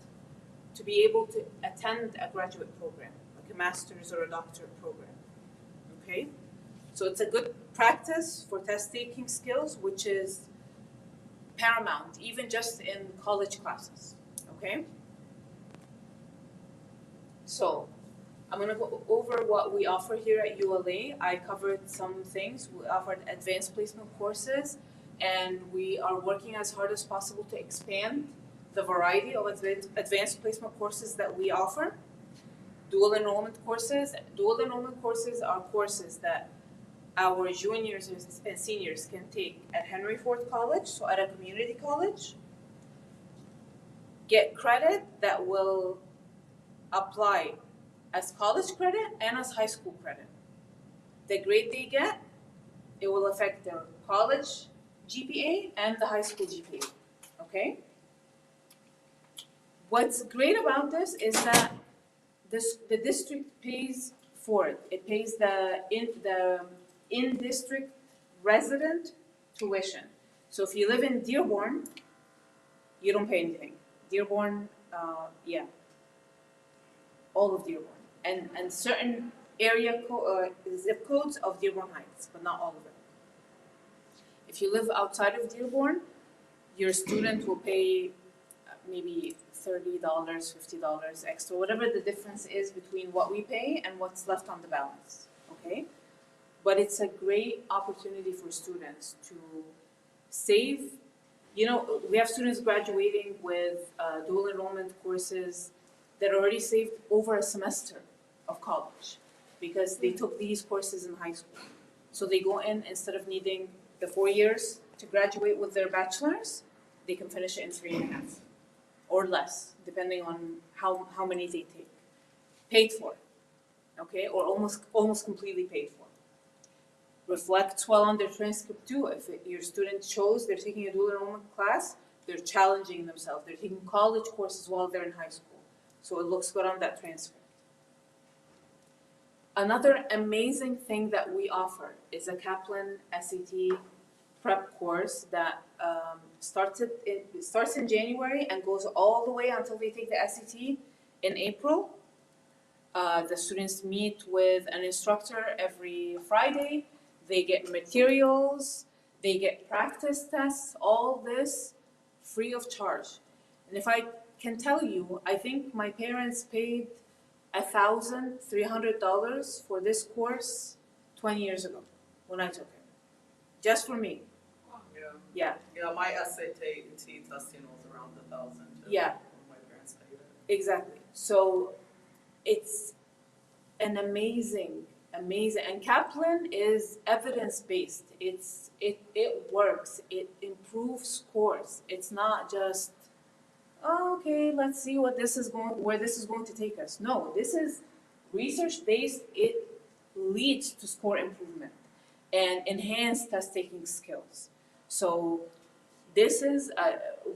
to be able to attend a graduate program, like a master's or a doctorate program. Okay? So it's a good practice for test taking skills, which is paramount, even just in college classes. Okay? So I'm going to go over what we offer here at ULA. I covered some things. We offered advanced placement courses, and we are working as hard as possible to expand the variety of advanced placement courses that we offer. Dual enrollment courses. Dual enrollment courses are courses that our juniors and seniors can take at Henry Ford College, so at a community college, get credit that will apply as college credit and as high school credit. The grade they get, it will affect their college GPA and the high school GPA, okay? What's great about this is that the district pays for it. It pays the in-district resident tuition. So if you live in Dearborn, you don't pay anything. Dearborn, all of Dearborn. And certain area zip codes of Dearborn Heights, but not all of them. If you live outside of Dearborn, your student will pay maybe $30, $50 extra, whatever the difference is between what we pay and what's left on the balance, okay? But it's a great opportunity for students to save. You know, we have students graduating with dual enrollment courses that already saved over a semester of college because they took these courses in high school. So they go in, instead of needing the 4 years to graduate with their bachelor's, they can finish it in 3.5 or less, depending on how many they take. Paid for, okay, or almost completely paid for. Reflects well on their transcript too. If your student chose they're taking a dual enrollment class, they're challenging themselves. They're taking college courses while they're in high school. So it looks good on that transcript. Another amazing thing that we offer is a Kaplan SCT Prep course that starts in January and goes all the way until they take the SCT in April. The students meet with an instructor every Friday. They get materials, they get practice tests, all this free of charge. And if I can tell you, I think my parents paid $1,300 for this course 20 years ago when I took it. Just for me. Yeah. Yeah. Yeah, my SAT and T testing was around 1,000 too. Yeah. When my parents paid it. Exactly. So it's an amazing, and Kaplan is evidence-based. It works. It improves scores. It's not just, oh, okay, let's see where this is going to take us. No, this is research-based. It leads to score improvement and enhanced test-taking skills. So this is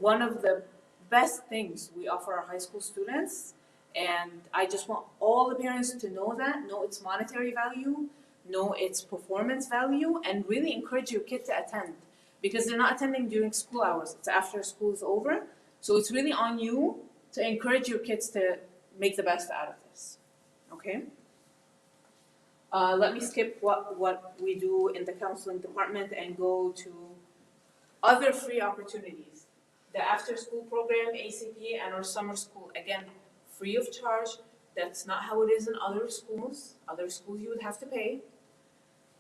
one of the best things we offer our high school students, and I just want all the parents to know its monetary value, know its performance value, and really encourage your kid to attend, because they're not attending during school hours. It's after school is over, so it's really on you to encourage your kids to make the best out of this. Okay? Let me skip what we do in the counseling department and go to other free opportunities. The after-school program, ACP, and our summer school, again, free of charge. That's not how it is in other schools. Other schools you would have to pay,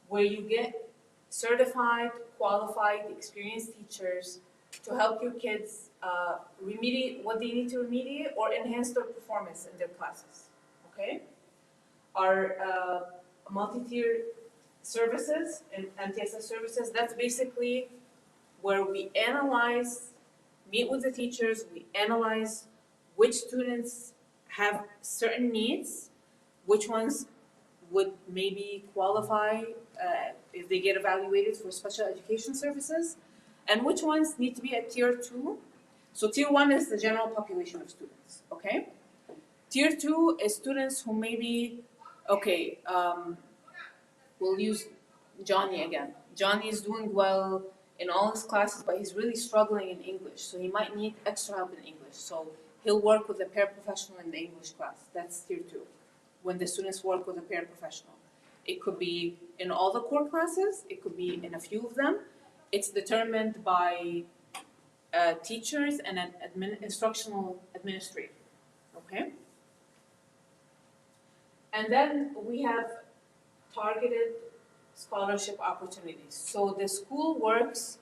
where you get certified, qualified, experienced teachers to help your kids remediate what they need to remediate or enhance their performance in their classes. Okay? Our multi-tier services and MTSS services, that's basically where we meet with the teachers, we analyze which students have certain needs, which ones would maybe qualify if they get evaluated for special education services, and which ones need to be at tier 2. So tier 1 is the general population of students, okay? Tier 2 is students who maybe, we'll use Johnny again. Johnny is doing well in all his classes, but he's really struggling in English, so he might need extra help in English. So he'll work with a paraprofessional in the English class. That's tier 2, when the students work with a paraprofessional. It could be in all the core classes, it could be in a few of them. It's determined by teachers and an instructional administrator, okay? And then we have targeted scholarship opportunities. So the school works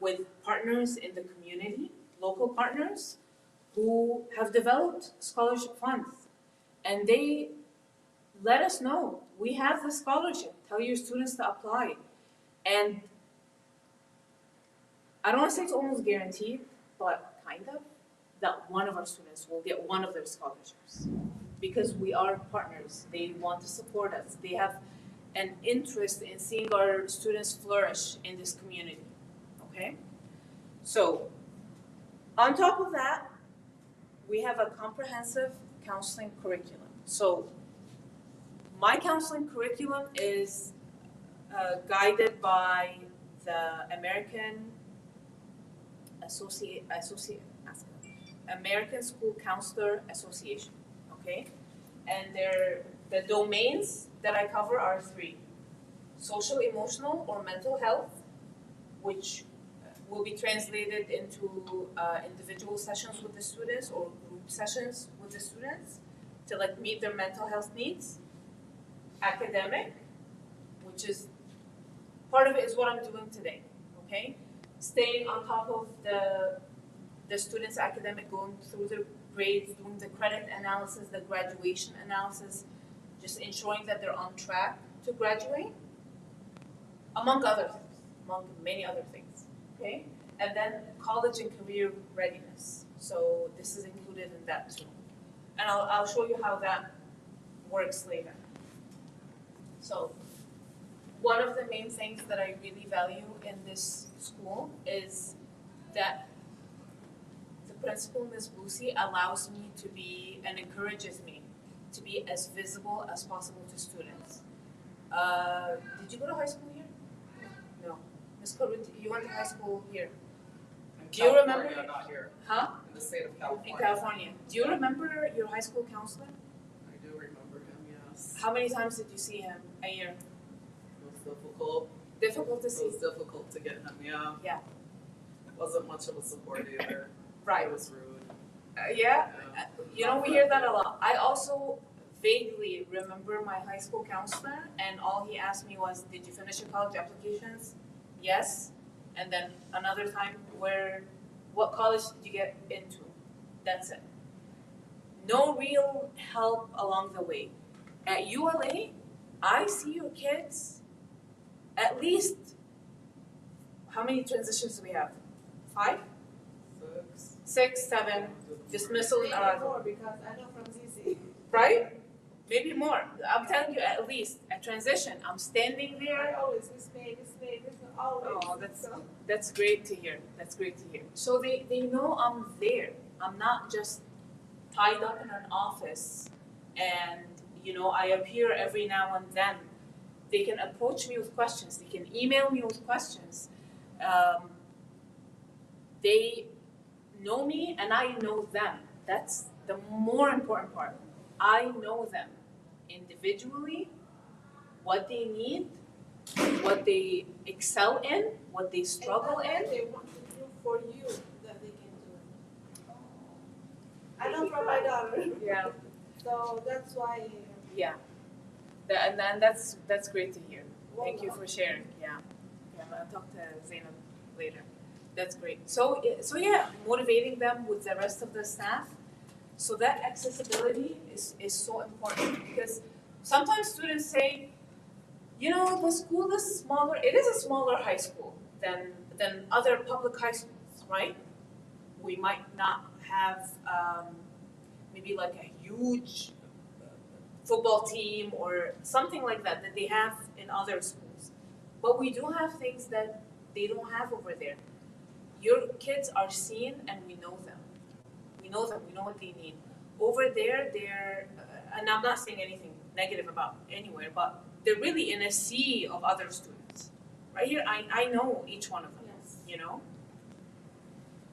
with partners in the community, local partners, who have developed scholarship funds. And they let us know, we have the scholarship, tell your students to apply. And I don't want to say it's almost guaranteed, but kind of, that one of our students will get one of their scholarships. Because we are partners, they want to support us, they have an interest in seeing our students flourish in this community, okay? So, on top of that, we have a comprehensive counseling curriculum. So, my counseling curriculum is guided by the American School Counselor Association, okay? And the domains that I cover are 3. Social, emotional, or mental health, which will be translated into individual sessions with the students or group sessions with the students to meet their mental health needs. Academic, which is, part of it is what I'm doing today, okay? Staying on top of the students' academic, going through their grades, doing the credit analysis, the graduation analysis, just ensuring that they're on track to graduate, among many other things, okay? And then college and career readiness. So this is included in that too. And I'll show you how that works later. So one of the main things that I really value in this school is that the principal, Ms. Lucy, allows me to be and encourages me to be as visible as possible to students. Did you go to high school here? No. Ms. Corbett, you went to high school here. Do you remember? Not here. Huh? In the state of California. In California. Do you remember your high school counselor? I do remember him. Yes. How many times did you see him a year? It was difficult. Difficult to It see. was difficult to get him, yeah. Yeah. Wasn't much of a support either. Right. It was rude. Yeah, Yeah. you know, we hear that a lot. I also vaguely remember my high school counselor, and all he asked me was, "Did you finish your college applications?" Yes. And then another time, what college did you get into? That's it. No real help along the way. At ULA, I see your kids at least, how many transitions do we have? 5? 6, 7, dismissal and Maybe arrival. more, because I know from ZZ. Right? Maybe more. I'm telling you, at least a transition. I'm standing I there. always, Miss May, always. Oh, So, that's great to hear. That's great to hear. So they know I'm there. I'm not just tied up in an office and, you know, I appear every now and then. They can approach me with questions. They can email me with questions. They know me and I know them. That's the more important part. I know them individually, what they need, what they excel in, what they struggle and in. what they want to do for you that they can do it. I know from my daughter. Yeah, So that's why. yeah. And then that's great to hear. Thank you for sharing. Yeah. I'm gonna talk to Zainab later. That's great. So yeah, motivating them with the rest of the staff. So that accessibility is so important because sometimes students say, you know, the school is smaller. It is a smaller high school than other public high schools, right? We might not have maybe like a huge football team or something like that they have in other schools. But we do have things that they don't have over there. Your kids are seen and we know them. We know them, we know what they need. Over there, and I'm not saying anything negative about anywhere, but they're really in a sea of other students. Right here, I know each one of them, Yes. you know?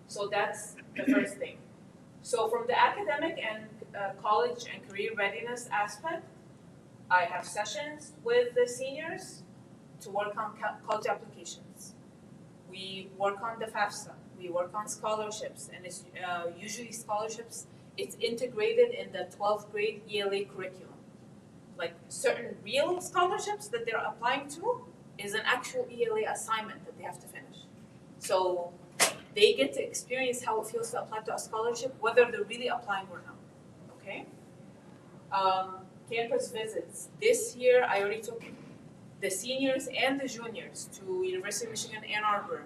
So that's the first thing. So from the academic and college and career readiness aspect, I have sessions with the seniors to work on college applications. We work on the FAFSA, we work on scholarships, and it's usually scholarships, it's integrated in the 12th grade ELA curriculum. Like certain real scholarships that they're applying to is an actual ELA assignment that they have to finish. So they get to experience how it feels to apply to a scholarship, whether they're really applying or not, okay? Campus visits. This year, I already took the seniors and the juniors to University of Michigan Ann Arbor,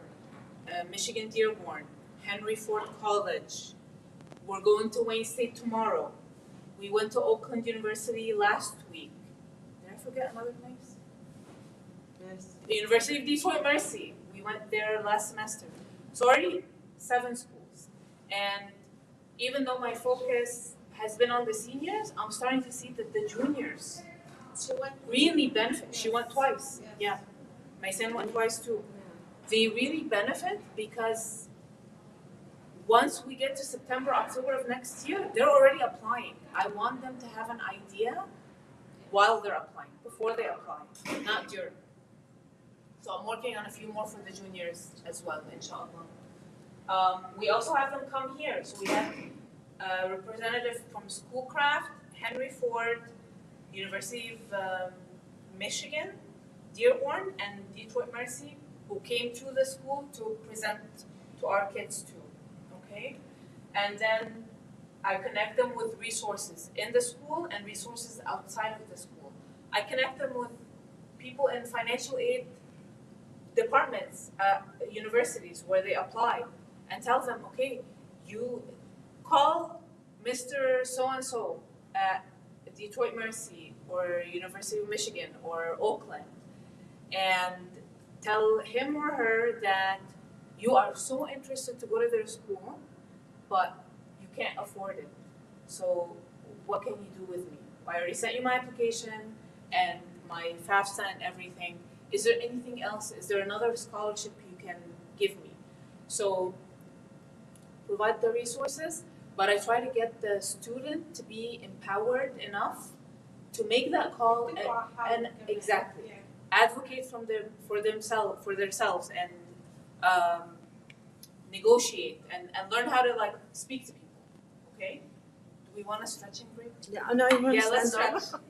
Michigan Dearborn, Henry Ford College. We're going to Wayne State tomorrow. We went to Oakland University last week. Did I forget another place? Yes. The University of Detroit Mercy. We went there last semester. So already 7 schools. And even though my focus has been on the seniors, I'm starting to see that the juniors She went. really benefit. She went twice. Yes. Yeah. My son went twice too. They really benefit because once we get to September, October of next year, they're already applying. I want them to have an idea while they're applying, before they apply, not during. So I'm working on a few more for the juniors as well, inshallah. We also have them come here. So we have a representative from Schoolcraft, Henry Ford, University of Michigan, Dearborn, and Detroit Mercy, who came to the school to present to our kids too, okay? And then I connect them with resources in the school and resources outside of the school. I connect them with people in financial aid departments at universities where they apply and tell them, okay, you call Mr. So-and-so at Detroit Mercy or University of Michigan or Oakland and tell him or her that you are so interested to go to their school, but you can't afford it. So what can you do with me? I already sent you my application and my FAFSA and everything. Is there anything else? Is there another scholarship you can give me? So provide the resources, but I try to get the student to be empowered enough to make that call Think about how and we're gonna- exactly. Yeah. advocate for themselves and negotiate and learn how to like speak to people. Okay? Do we want a stretching break? Yeah, no, I want Yeah, to let's stand stretch. up.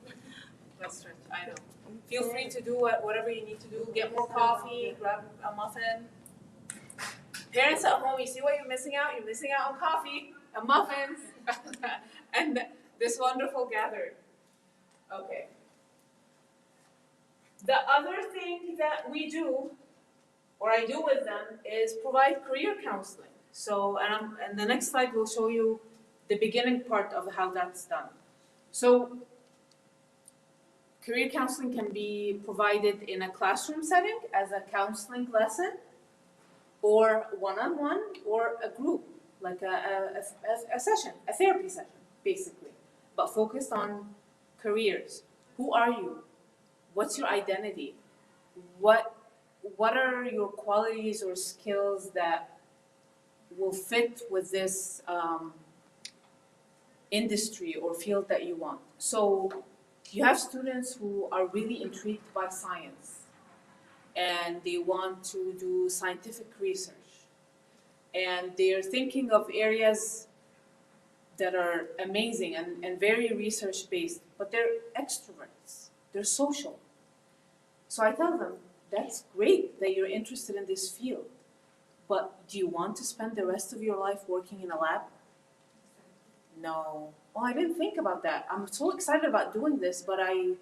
Let's stretch. I know. Feel free to do whatever you need to do. Get more coffee, grab a muffin. Parents at home, you see what you're missing out? You're missing out on coffee and muffins and this wonderful gathering. Okay. The other thing that we do, or I do with them, is provide career counseling. So, and the next slide will show you the beginning part of how that's done. So, career counseling can be provided in a classroom setting as a counseling lesson, or one-on-one, or a group, like a session, a therapy session, basically, but focused on careers. Who are you? What's your identity? What are your qualities or skills that will fit with this industry or field that you want? So you have students who are really intrigued by science and they want to do scientific research and they're thinking of areas that are amazing and very research based, but they're extroverts, they're social. So I tell them, that's great that you're interested in this field, but do you want to spend the rest of your life working in a lab? No. Oh, I didn't think about that. I'm so excited about doing this, but I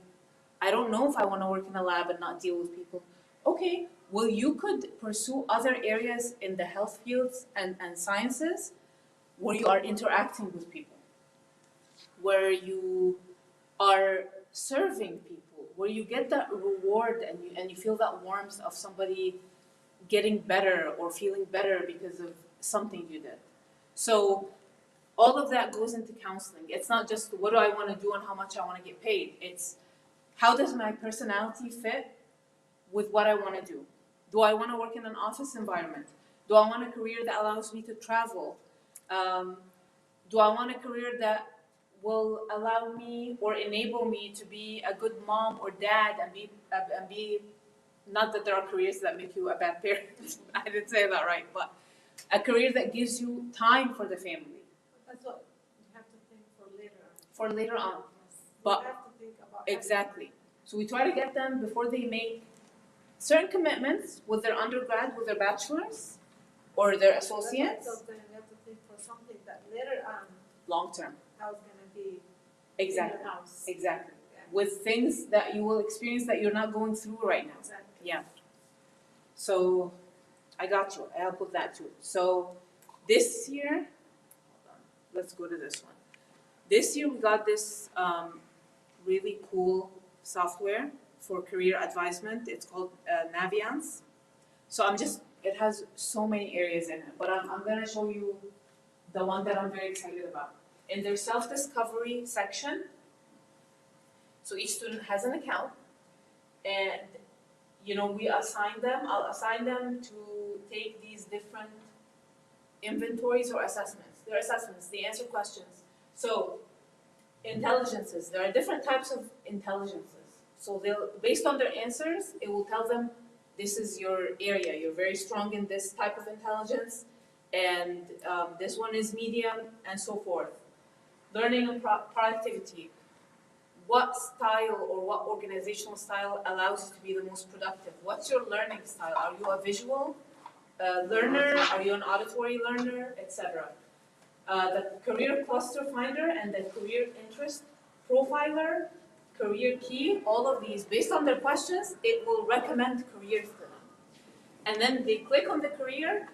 don't know if I want to work in a lab and not deal with people. Okay, well, you could pursue other areas in the health fields and sciences where you are interacting with people, where you are serving people, where you get that reward and you feel that warmth of somebody getting better or feeling better because of something you did. So all of that goes into counseling. It's not just what do I want to do and how much I want to get paid. It's how does my personality fit with what I want to do? Do I want to work in an office environment? Do I want a career that allows me to travel? Do I want a career that will allow me or enable me to be a good mom or dad and be not that there are careers that make you a bad parent. I didn't say that right, but a career that gives you time for the family. That's what you have to think for later on. For later on. Yes. But- You have to think about Exactly. So we try to get them before they make certain commitments with their undergrad, with their bachelor's, or their associates, That's why you have to think for something that later on, long term. how it's gonna be Exactly. in your house. Exactly. Yeah. With things that you will experience that you're not going through right now. Exactly. Yeah. So I got you. I help with that too. So this year, hold on, let's go to this one. This year we got this really cool software for career advisement. It's called Naviance. So it has so many areas in it, but I'm gonna show you the one that I'm very excited about. In their self-discovery section, so each student has an account, and I'll assign them to take these different inventories or assessments. They're assessments, they answer questions. So intelligences, there are different types of intelligences. So based on their answers, it will tell them this is your area. You're very strong in this type of intelligence, and this one is medium, and so forth. Learning and productivity. What style or what organizational style allows you to be the most productive? What's your learning style? Are you a visual learner? Are you an auditory learner, etc.? The career cluster finder and the career interest profiler, career key, all of these, based on their questions, it will recommend careers to them. And then they click on the career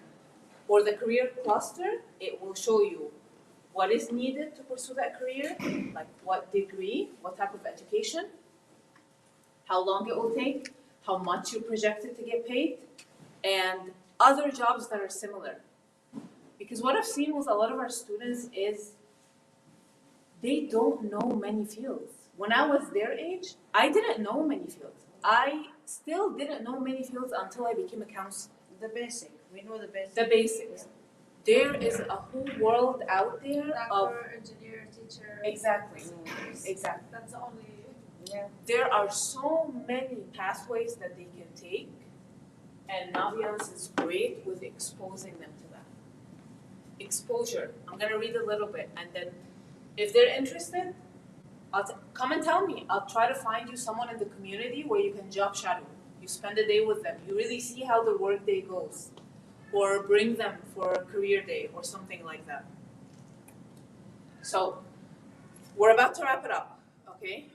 or the career cluster, it will show you what is needed to pursue that career, like what degree, what type of education, how long it will take, how much you're projected to get paid, and other jobs that are similar. Because what I've seen with a lot of our students is they don't know many fields. When I was their age, I didn't know many fields. I still didn't know many fields until I became a counselor. The basic, we know the basic. The basics. There is a whole world out there of Doctor, engineer, teacher. exactly. singers. Exactly. That's the only. Yeah. There are so many pathways that they can take, and Naviance is great with exposing them to that. Exposure. I'm gonna read a little bit, and then if they're interested, come and tell me. I'll try to find you someone in the community where you can job shadow. You spend a day with them. You really see how the work day goes, or bring them for a career day or something like that. So we're about to wrap it up, okay?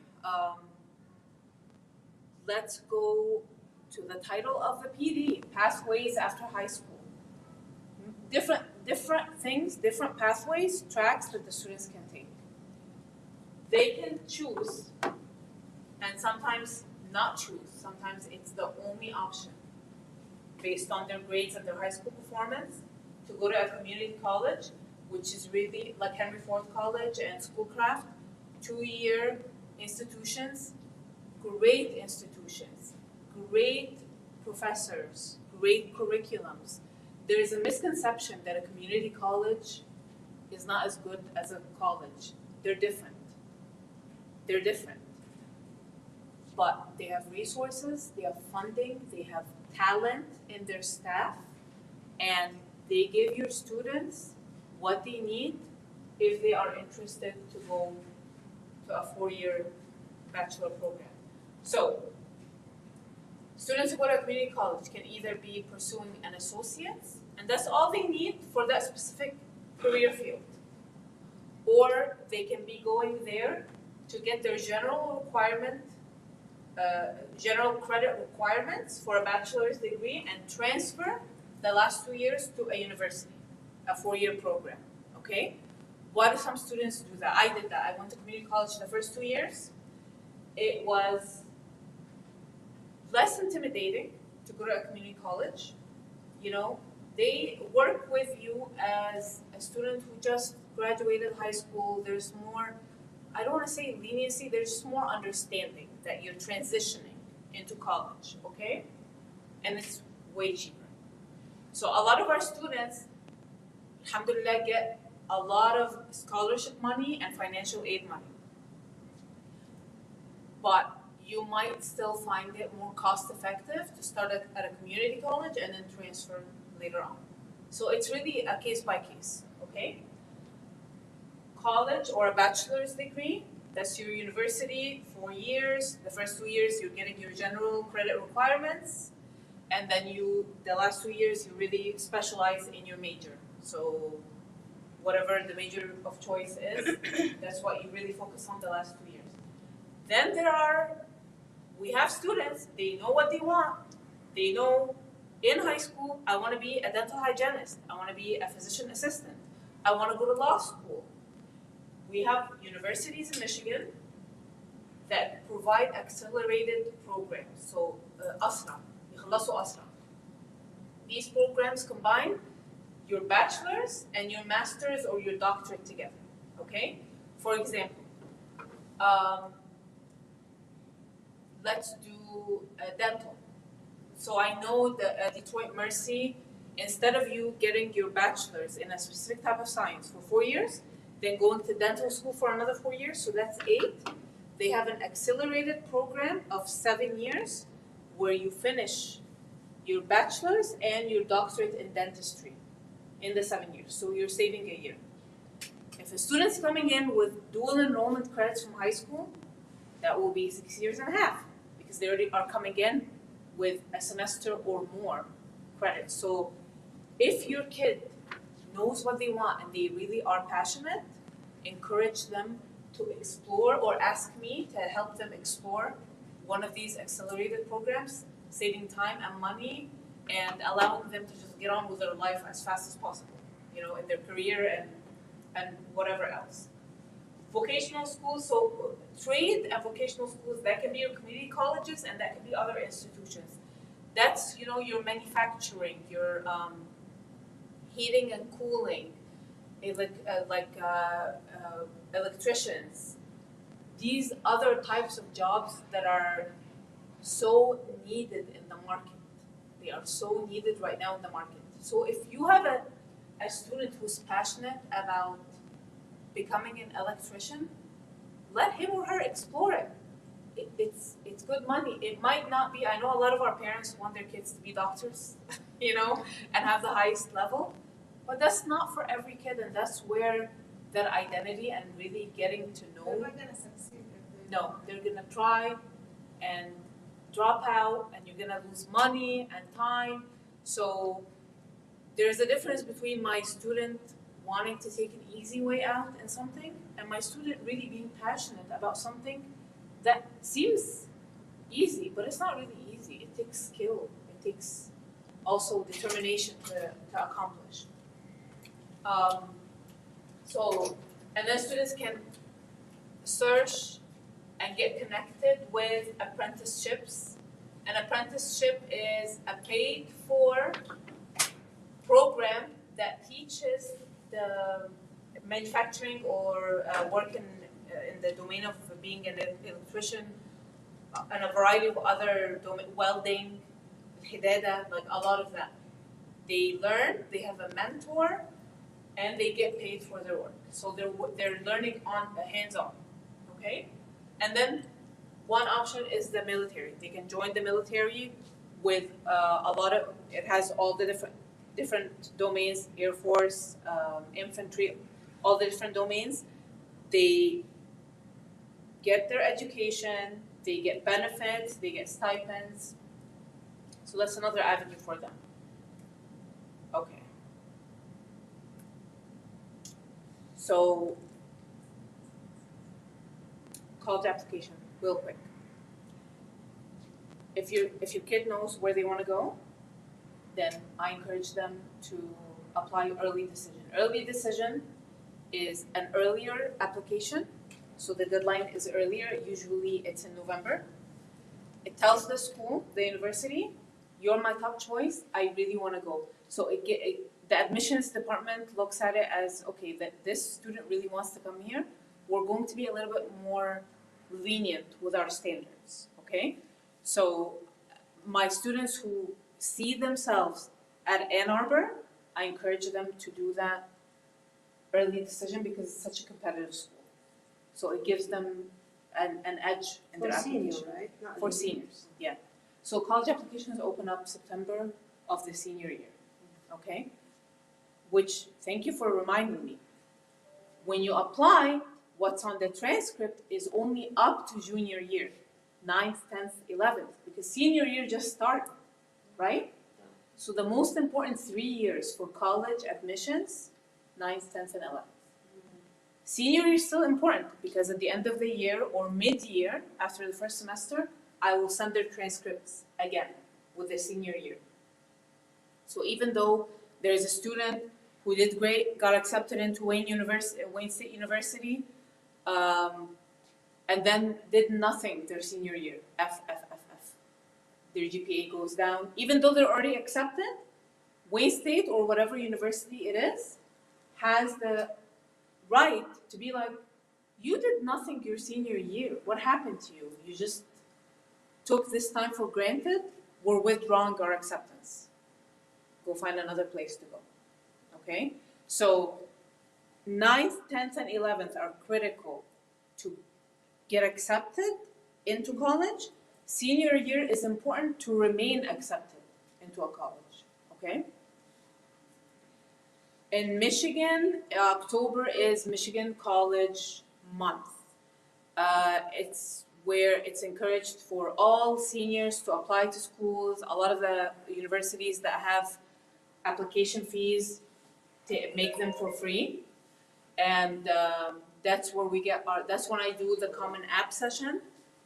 Let's go to the title of the PD, Pathways After High School. Different things, different pathways, tracks that the students can take. They can choose, and sometimes not choose. Sometimes it's the only option, based on their grades and their high school performance, to go to a community college, which is really like Henry Ford College and Schoolcraft, 2-year institutions, great institutions, great professors, great curriculums. There is a misconception that a community college is not as good as a college. They're different. They're different. But they have resources, they have funding, they have talent in their staff, and they give your students what they need if they are interested to go to a 4-year bachelor program. So, students who go to a community college can either be pursuing an associate's, and that's all they need for that specific career field, or they can be going there to get their general credit requirements for a bachelor's degree and transfer the last 2 years to a university, a 4-year program, okay? Why do some students do that? I did that. I went to community college the first 2 years. It was less intimidating to go to a community college. You know, they work with you as a student who just graduated high school. There's more, I don't want to say leniency, there's just more understanding that you're transitioning into college, okay? And it's way cheaper. So a lot of our students, alhamdulillah, get a lot of scholarship money and financial aid money. But you might still find it more cost effective to start at a community college and then transfer later on. So it's really a case by case, okay? College or a bachelor's degree, that's your university, 4 years. The first 2 years you're getting your general credit requirements, and then the last 2 years you really specialize in your major. So whatever the major of choice is, that's what you really focus on the last 2 years. Then we have students, they know what they want. They know in high school, I want to be a dental hygienist. I want to be a physician assistant. I want to go to law school. We have universities in Michigan that provide accelerated programs. So, أسرع, يخلصوا أسرع. These programs combine your bachelor's and your master's or your doctorate together, okay? For example, let's do dental. So I know that Detroit Mercy, instead of you getting your bachelor's in a specific type of science for 4 years, then going to dental school for another 4 years, so that's 8. They have an accelerated program of 7 years where you finish your bachelor's and your doctorate in dentistry in the 7 years. So you're saving a year. If a student's coming in with dual enrollment credits from high school, that will be 6 years and a half because they already are coming in with a semester or more credits. So if your kid knows what they want and they really are passionate, encourage them to explore or ask me to help them explore one of these accelerated programs, saving time and money and allowing them to just get on with their life as fast as possible, you know, in their career and whatever else. Vocational schools, so trade and vocational schools, that can be your community colleges and that can be other institutions. That's, you know, your manufacturing, your heating and cooling, electricians. These other types of jobs that are so needed in the market. They are so needed right now in the market. So if you have a student who's passionate about becoming an electrician, let him or her explore it. it's good money. It might not be, I know a lot of our parents want their kids to be doctors, you know, and have the highest level, but that's not for every kid, and that's where that identity and really getting to They're know. not gonna succeed if they. No, they're gonna try and drop out, and you're gonna lose money and time. So there's a difference between my student wanting to take an easy way out in something and my student really being passionate about something that seems easy, but it's not really easy. It takes skill. It takes also determination to accomplish. And then students can search and get connected with apprenticeships. An apprenticeship is a paid for program that teaches the manufacturing or work in the domain of being an electrician and a variety of other welding, hidada, like a lot of that. They learn, they have a mentor, and they get paid for their work. So they're learning on hands-on, okay? And then one option is the military. They can join the military with a lot of, it has all the different domains, Air Force, infantry, all the different domains. They get their education, they get benefits, they get stipends. So that's another avenue for them. Okay. So, college application, real quick. If your kid knows where they want to go, then I encourage them to apply early decision. Early decision is an earlier application, so the deadline is earlier. Usually it's in November. It tells the school, the university, you're my top choice, I really want to go. So the admissions department looks at it as, okay, that this student really wants to come here. We're going to be a little bit more lenient with our standards, okay? So my students who see themselves at Ann Arbor, I encourage them to do that early decision because it's such a competitive school. So it gives them an edge in their application. For senior, right? Not For junior. seniors, yeah. So college applications open up September of the senior year, okay? Which, thank you for reminding me. When you apply, what's on the transcript is only up to junior year, 9th, 10th, 11th, because senior year just started, right? So the most important 3 years for college admissions, 9th, 10th, and 11th. Senior year is still important because at the end of the year or mid-year, after the first semester, I will send their transcripts again with the senior year. So even though there is a student who did great, got accepted into Wayne State University, and then did nothing their senior year, F. Their GPA goes down. Even though they're already accepted, Wayne State or whatever university it is, has the right to be like, you did nothing your senior year. What happened to you? You just took this time for granted. We're withdrawing our acceptance. Go find another place to go. Okay? So 9th, 10th, and 11th are critical to get accepted into college. Senior year is important to remain accepted into a college. Okay? In Michigan, October is Michigan College Month. It's where it's encouraged for all seniors to apply to schools. A lot of the universities that have application fees, to make them for free. And that's where we get that's when I do the Common App session,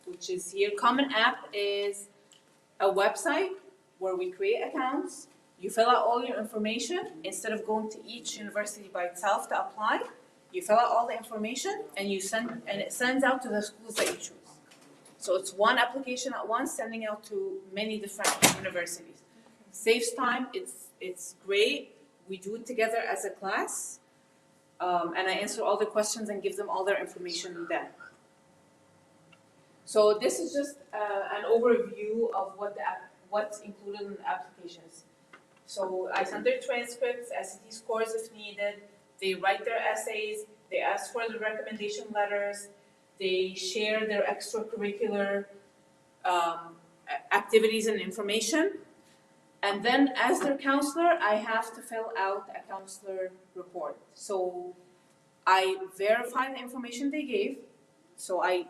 which is here. Common App is a website where we create accounts. You fill out all your information. Instead of going to each university by itself to apply, you fill out all the information and it sends out to the schools that you choose. So it's one application at once, sending out to many different universities. Saves time, it's great. We do it together as a class, and I answer all the questions and give them all their information then. So this is just an overview of what's included in the applications. So I send their transcripts, SAT scores if needed. They write their essays. They ask for the recommendation letters. they share their extracurricular activities and information. And then as their counselor, I have to fill out a counselor report. So I verify the information they gave. So I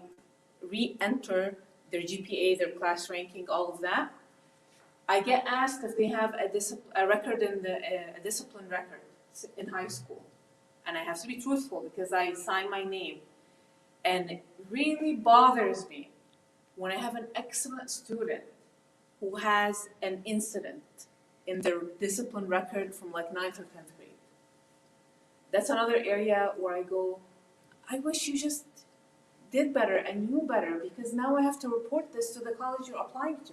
re-enter their GPA, their class ranking, all of that. I get asked if they have a record in a discipline record in high school. And I have to be truthful because I sign my name. And it really bothers me when I have an excellent student who has an incident in their discipline record from like 9th or 10th grade. That's another area where I go, I wish you just did better and knew better, because now I have to report this to the college you're applying to.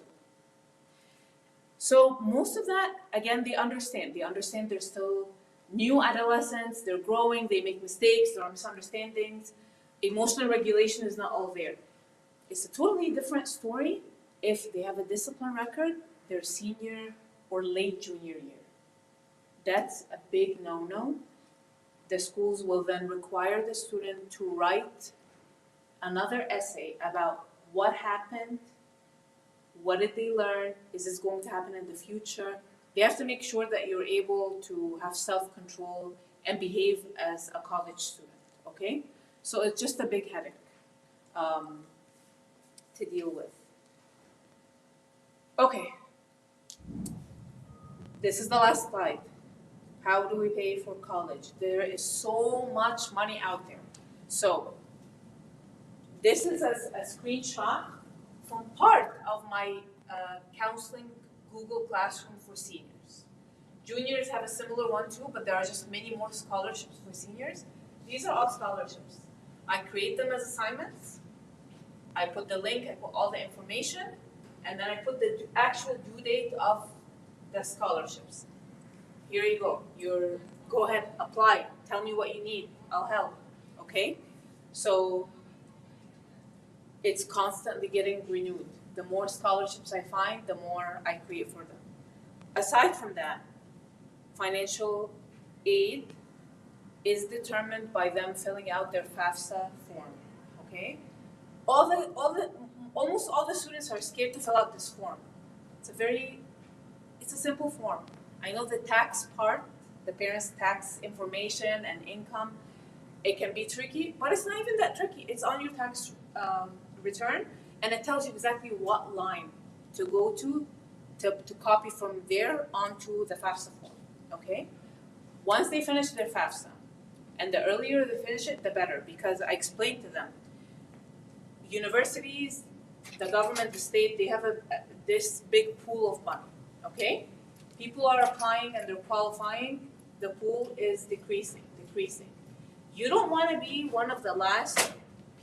So most of that, again, they understand. They understand they're still new adolescents, they're growing, they make mistakes, there are misunderstandings. Emotional regulation is not all there. It's a totally different story if they have a discipline record, their senior or late junior year. That's a big no-no. The schools will then require the student to write another essay about what happened, what did they learn, is this going to happen in the future. They have to make sure that you're able to have self-control and behave as a college student, okay? So it's just a big headache to deal with. Okay, this is the last slide. How do we pay for college? There is so much money out there. So this is a screenshot from part of my counseling Google Classroom for seniors. Juniors have a similar one too, but there are just many more scholarships for seniors. These are all scholarships. I create them as assignments. I put the link, I put all the information, and then I put the actual due date of the scholarships. Here you go. Go ahead, apply. Tell me what you need. I'll help. Okay? So it's constantly getting renewed. The more scholarships I find, the more I create for them. Aside from that, financial aid is determined by them filling out their FAFSA form. Okay? Almost all the students are scared to fill out this form. It's a simple form. I know the tax part, the parents' tax information and income, it can be tricky, but it's not even that tricky. It's on your tax return, and it tells you exactly what line to go to copy from there onto the FAFSA form, okay? Once they finish their FAFSA, and the earlier they finish it, the better, because I explained to them, universities, the government, the state, they have this big pool of money, okay? People are applying and they're qualifying, the pool is decreasing. You don't want to be one of the last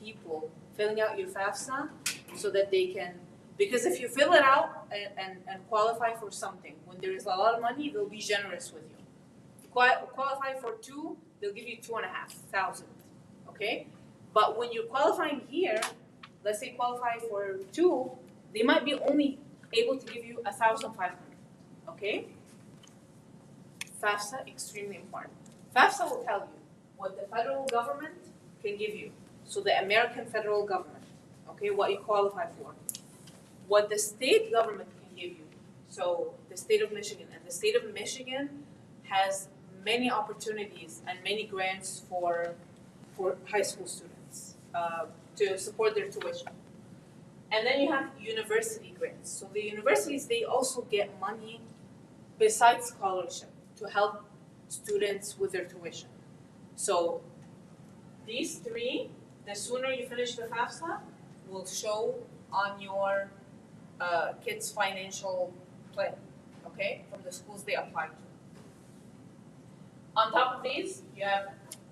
people filling out your FAFSA so that they can, because if you fill it out and qualify for something, when there is a lot of money, they'll be generous with you. You qualify for 2, they'll give you 2,500, okay? But when you're qualifying here, let's say qualify for 2, they might be only able to give you 1,500, okay? FAFSA, extremely important. FAFSA will tell you what the federal government can give you. So the American federal government, okay, what you qualify for. What the state government can give you. So the state of Michigan. And the state of Michigan has many opportunities and many grants for high school students to support their tuition. And then you have university grants. So the universities, they also get money besides scholarship to help students with their tuition. So these 3, the sooner you finish the FAFSA, will show on your kids' financial plan, okay, from the schools they apply to. On top of these, you have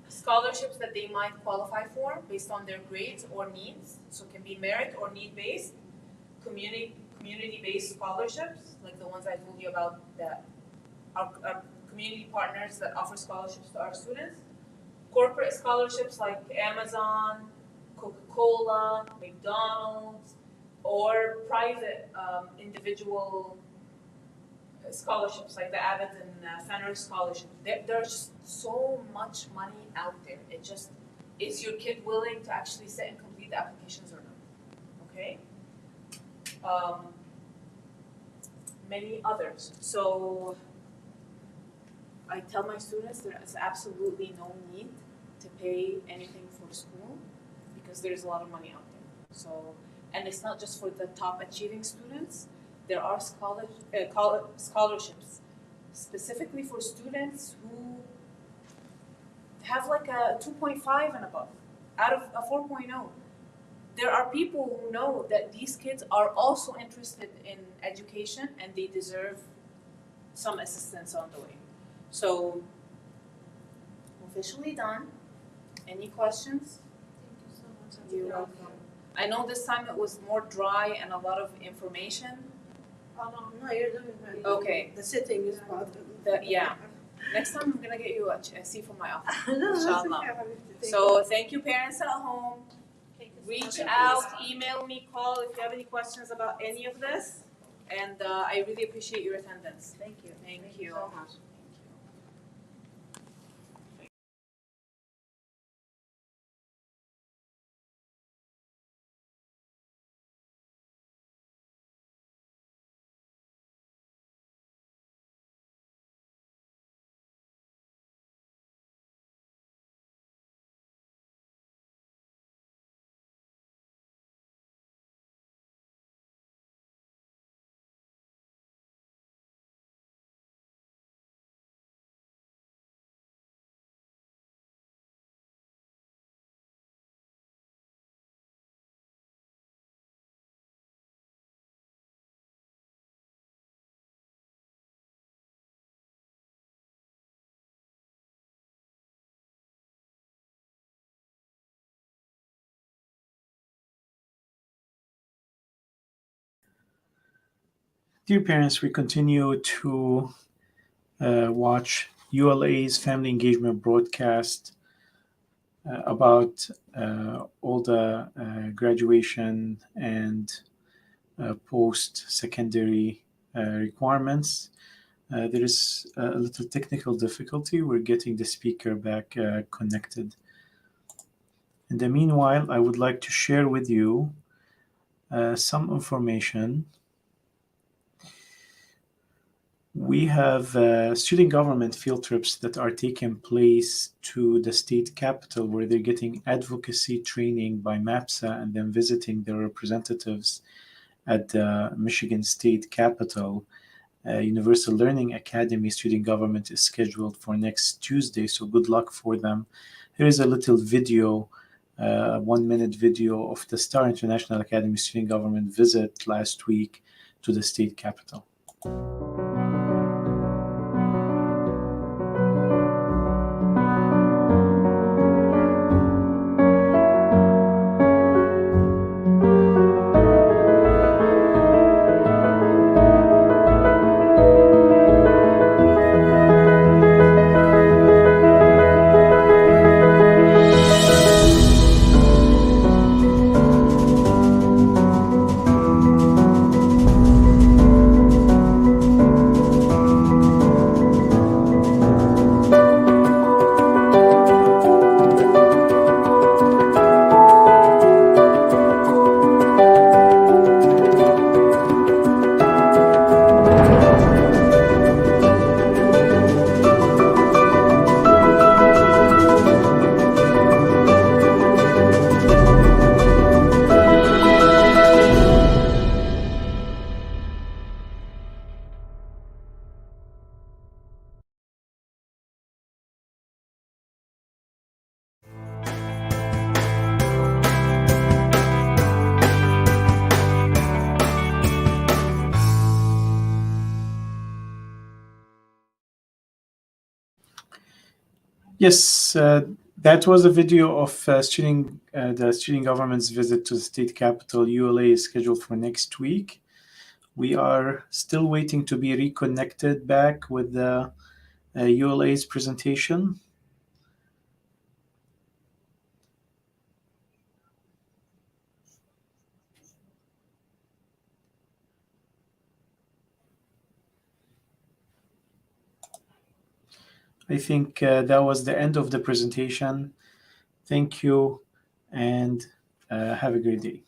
scholarships that they might qualify for based on their grades or needs. So it can be merit or need-based, community-based scholarships, like the ones I told you about, that our community partners that offer scholarships to our students. Corporate scholarships like Amazon, Coca-Cola, McDonald's, or private individual scholarships like the Abbott and Fenner Scholarship. There's so much money out there. Is your kid willing to actually sit and complete the applications or not, okay? Many others. So I tell my students there is absolutely no need to pay anything for school because there's a lot of money out there. So, and it's not just for the top achieving students. There are scholarships specifically for students who have like a 2.5 and above out of a 4.0. There are people who know that these kids are also interested in education and they deserve some assistance on the way. So, officially done. Any questions? Thank you so much. You're welcome. I know this time it was more dry and a lot of information. Oh, no. No, you're doing great. Okay. The sitting is bothering me. Yeah. Next time I'm gonna get you a seat from my office. No, that's Inshallah. okay, Habibti. So thank you parents at home. Thank you so Reach much. out, email me, call if you have any questions about any of this. And I really appreciate your attendance. Thank you. Thank you. so much. Dear parents, we continue to watch ULA's family engagement broadcast about all the graduation and post-secondary requirements. There is a little technical difficulty. We're getting the speaker back connected. In the meanwhile, I would like to share with you some information. We have student government field trips that are taking place to the state capital where they're getting advocacy training by MAPSA and then visiting their representatives at the Michigan State Capitol. Universal Learning Academy student government is scheduled for next Tuesday, so good luck for them. Here is a little video, 1-minute video of the Star International Academy student government visit last week to the state capitol. Yes, that was a video of the student government's visit to the state capital. ULA is scheduled for next week. We are still waiting to be reconnected back with the ULA's presentation. I think that was the end of the presentation. Thank you, and Have a great day.